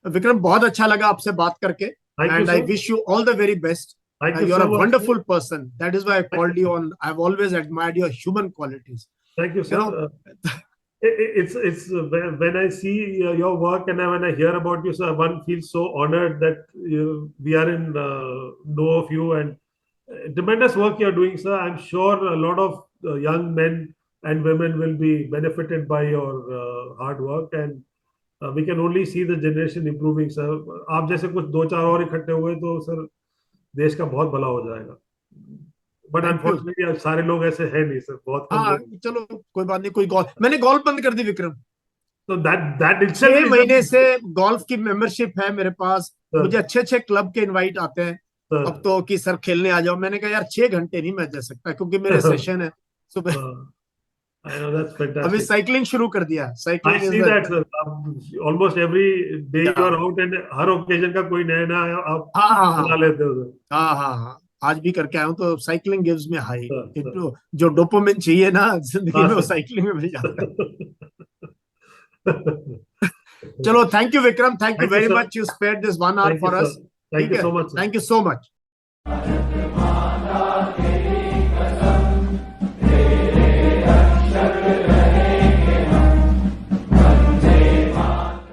Speaker 1: विक्रम बहुत अच्छा लगा आपसे बात करके.
Speaker 2: Thank you
Speaker 1: and I
Speaker 2: sir.
Speaker 1: Wish you all the very best.
Speaker 2: Thank you
Speaker 1: you are
Speaker 2: so
Speaker 1: a
Speaker 2: much sir.
Speaker 1: Wonderful person. That is why I called you on. I've always admired your human qualities.
Speaker 2: Thank you
Speaker 1: You know,
Speaker 2: sir. When I see your work and when I hear about you, sir, one feels so honored that we are in know of you, and tremendous work you're doing, sir. I'm sure a lot of young men and women will be benefited by your hard work, and we can only see the generation improving, sir. आप जैसे कुछ दो चार और इकट्ठे हुए तो sir देश का बहुत भला हो जाएगा. But
Speaker 1: thank you.
Speaker 2: अनफॉर्चुनेटली अब सारे लोग ऐसे हैं नहीं सर, बहुत कम
Speaker 1: हाँ
Speaker 2: लोग.
Speaker 1: चलो कोई बात नहीं. कोई गोल्फ, मैंने गोल्फ बंद कर दी विक्रम.
Speaker 2: तो दैट इटसेल्फ
Speaker 1: 6 महीने
Speaker 2: इज
Speaker 1: से गोल्फ की मेंबरशिप है मेरे पास.
Speaker 2: सर.
Speaker 1: मुझे अच्छे अच्छे क्लब के इनवाइट आते हैं
Speaker 2: सर.
Speaker 1: अब तो कि सर खेलने आ जाओ. मैंने कहा यार 6 घंटे नहीं मैं दे सकता क्योंकि मेरे सेशन है सुबह.
Speaker 2: I know, that's
Speaker 1: अभी
Speaker 2: fantastic.
Speaker 1: साइकिलिंग शुरू कर दिया.
Speaker 2: I
Speaker 1: cycling is
Speaker 2: see
Speaker 1: the
Speaker 2: that, sir. Almost every day you are out and her occasion का कोई नया नया आप
Speaker 1: हाँ हाँ हाँ
Speaker 2: बना लेते हो सर.
Speaker 1: हाँ हाँ हाँ. आज भी करके आया हूँ तो cycling gives me high.
Speaker 2: Sir sir.
Speaker 1: जो डोपामिन चाहिए ना जिंदगी
Speaker 2: हाँ
Speaker 1: में वो
Speaker 2: सर.
Speaker 1: साइकिलिंग में मिल जाता है. चलो thank you Vikram. Thank you
Speaker 2: Thank you,
Speaker 1: very
Speaker 2: sir.
Speaker 1: Much. You spared this 1 hour
Speaker 2: Thank you,
Speaker 1: for
Speaker 2: sir.
Speaker 1: Us.
Speaker 2: Thank
Speaker 1: ठीक
Speaker 2: you
Speaker 1: है.
Speaker 2: so much, sir.
Speaker 1: Thank you so much.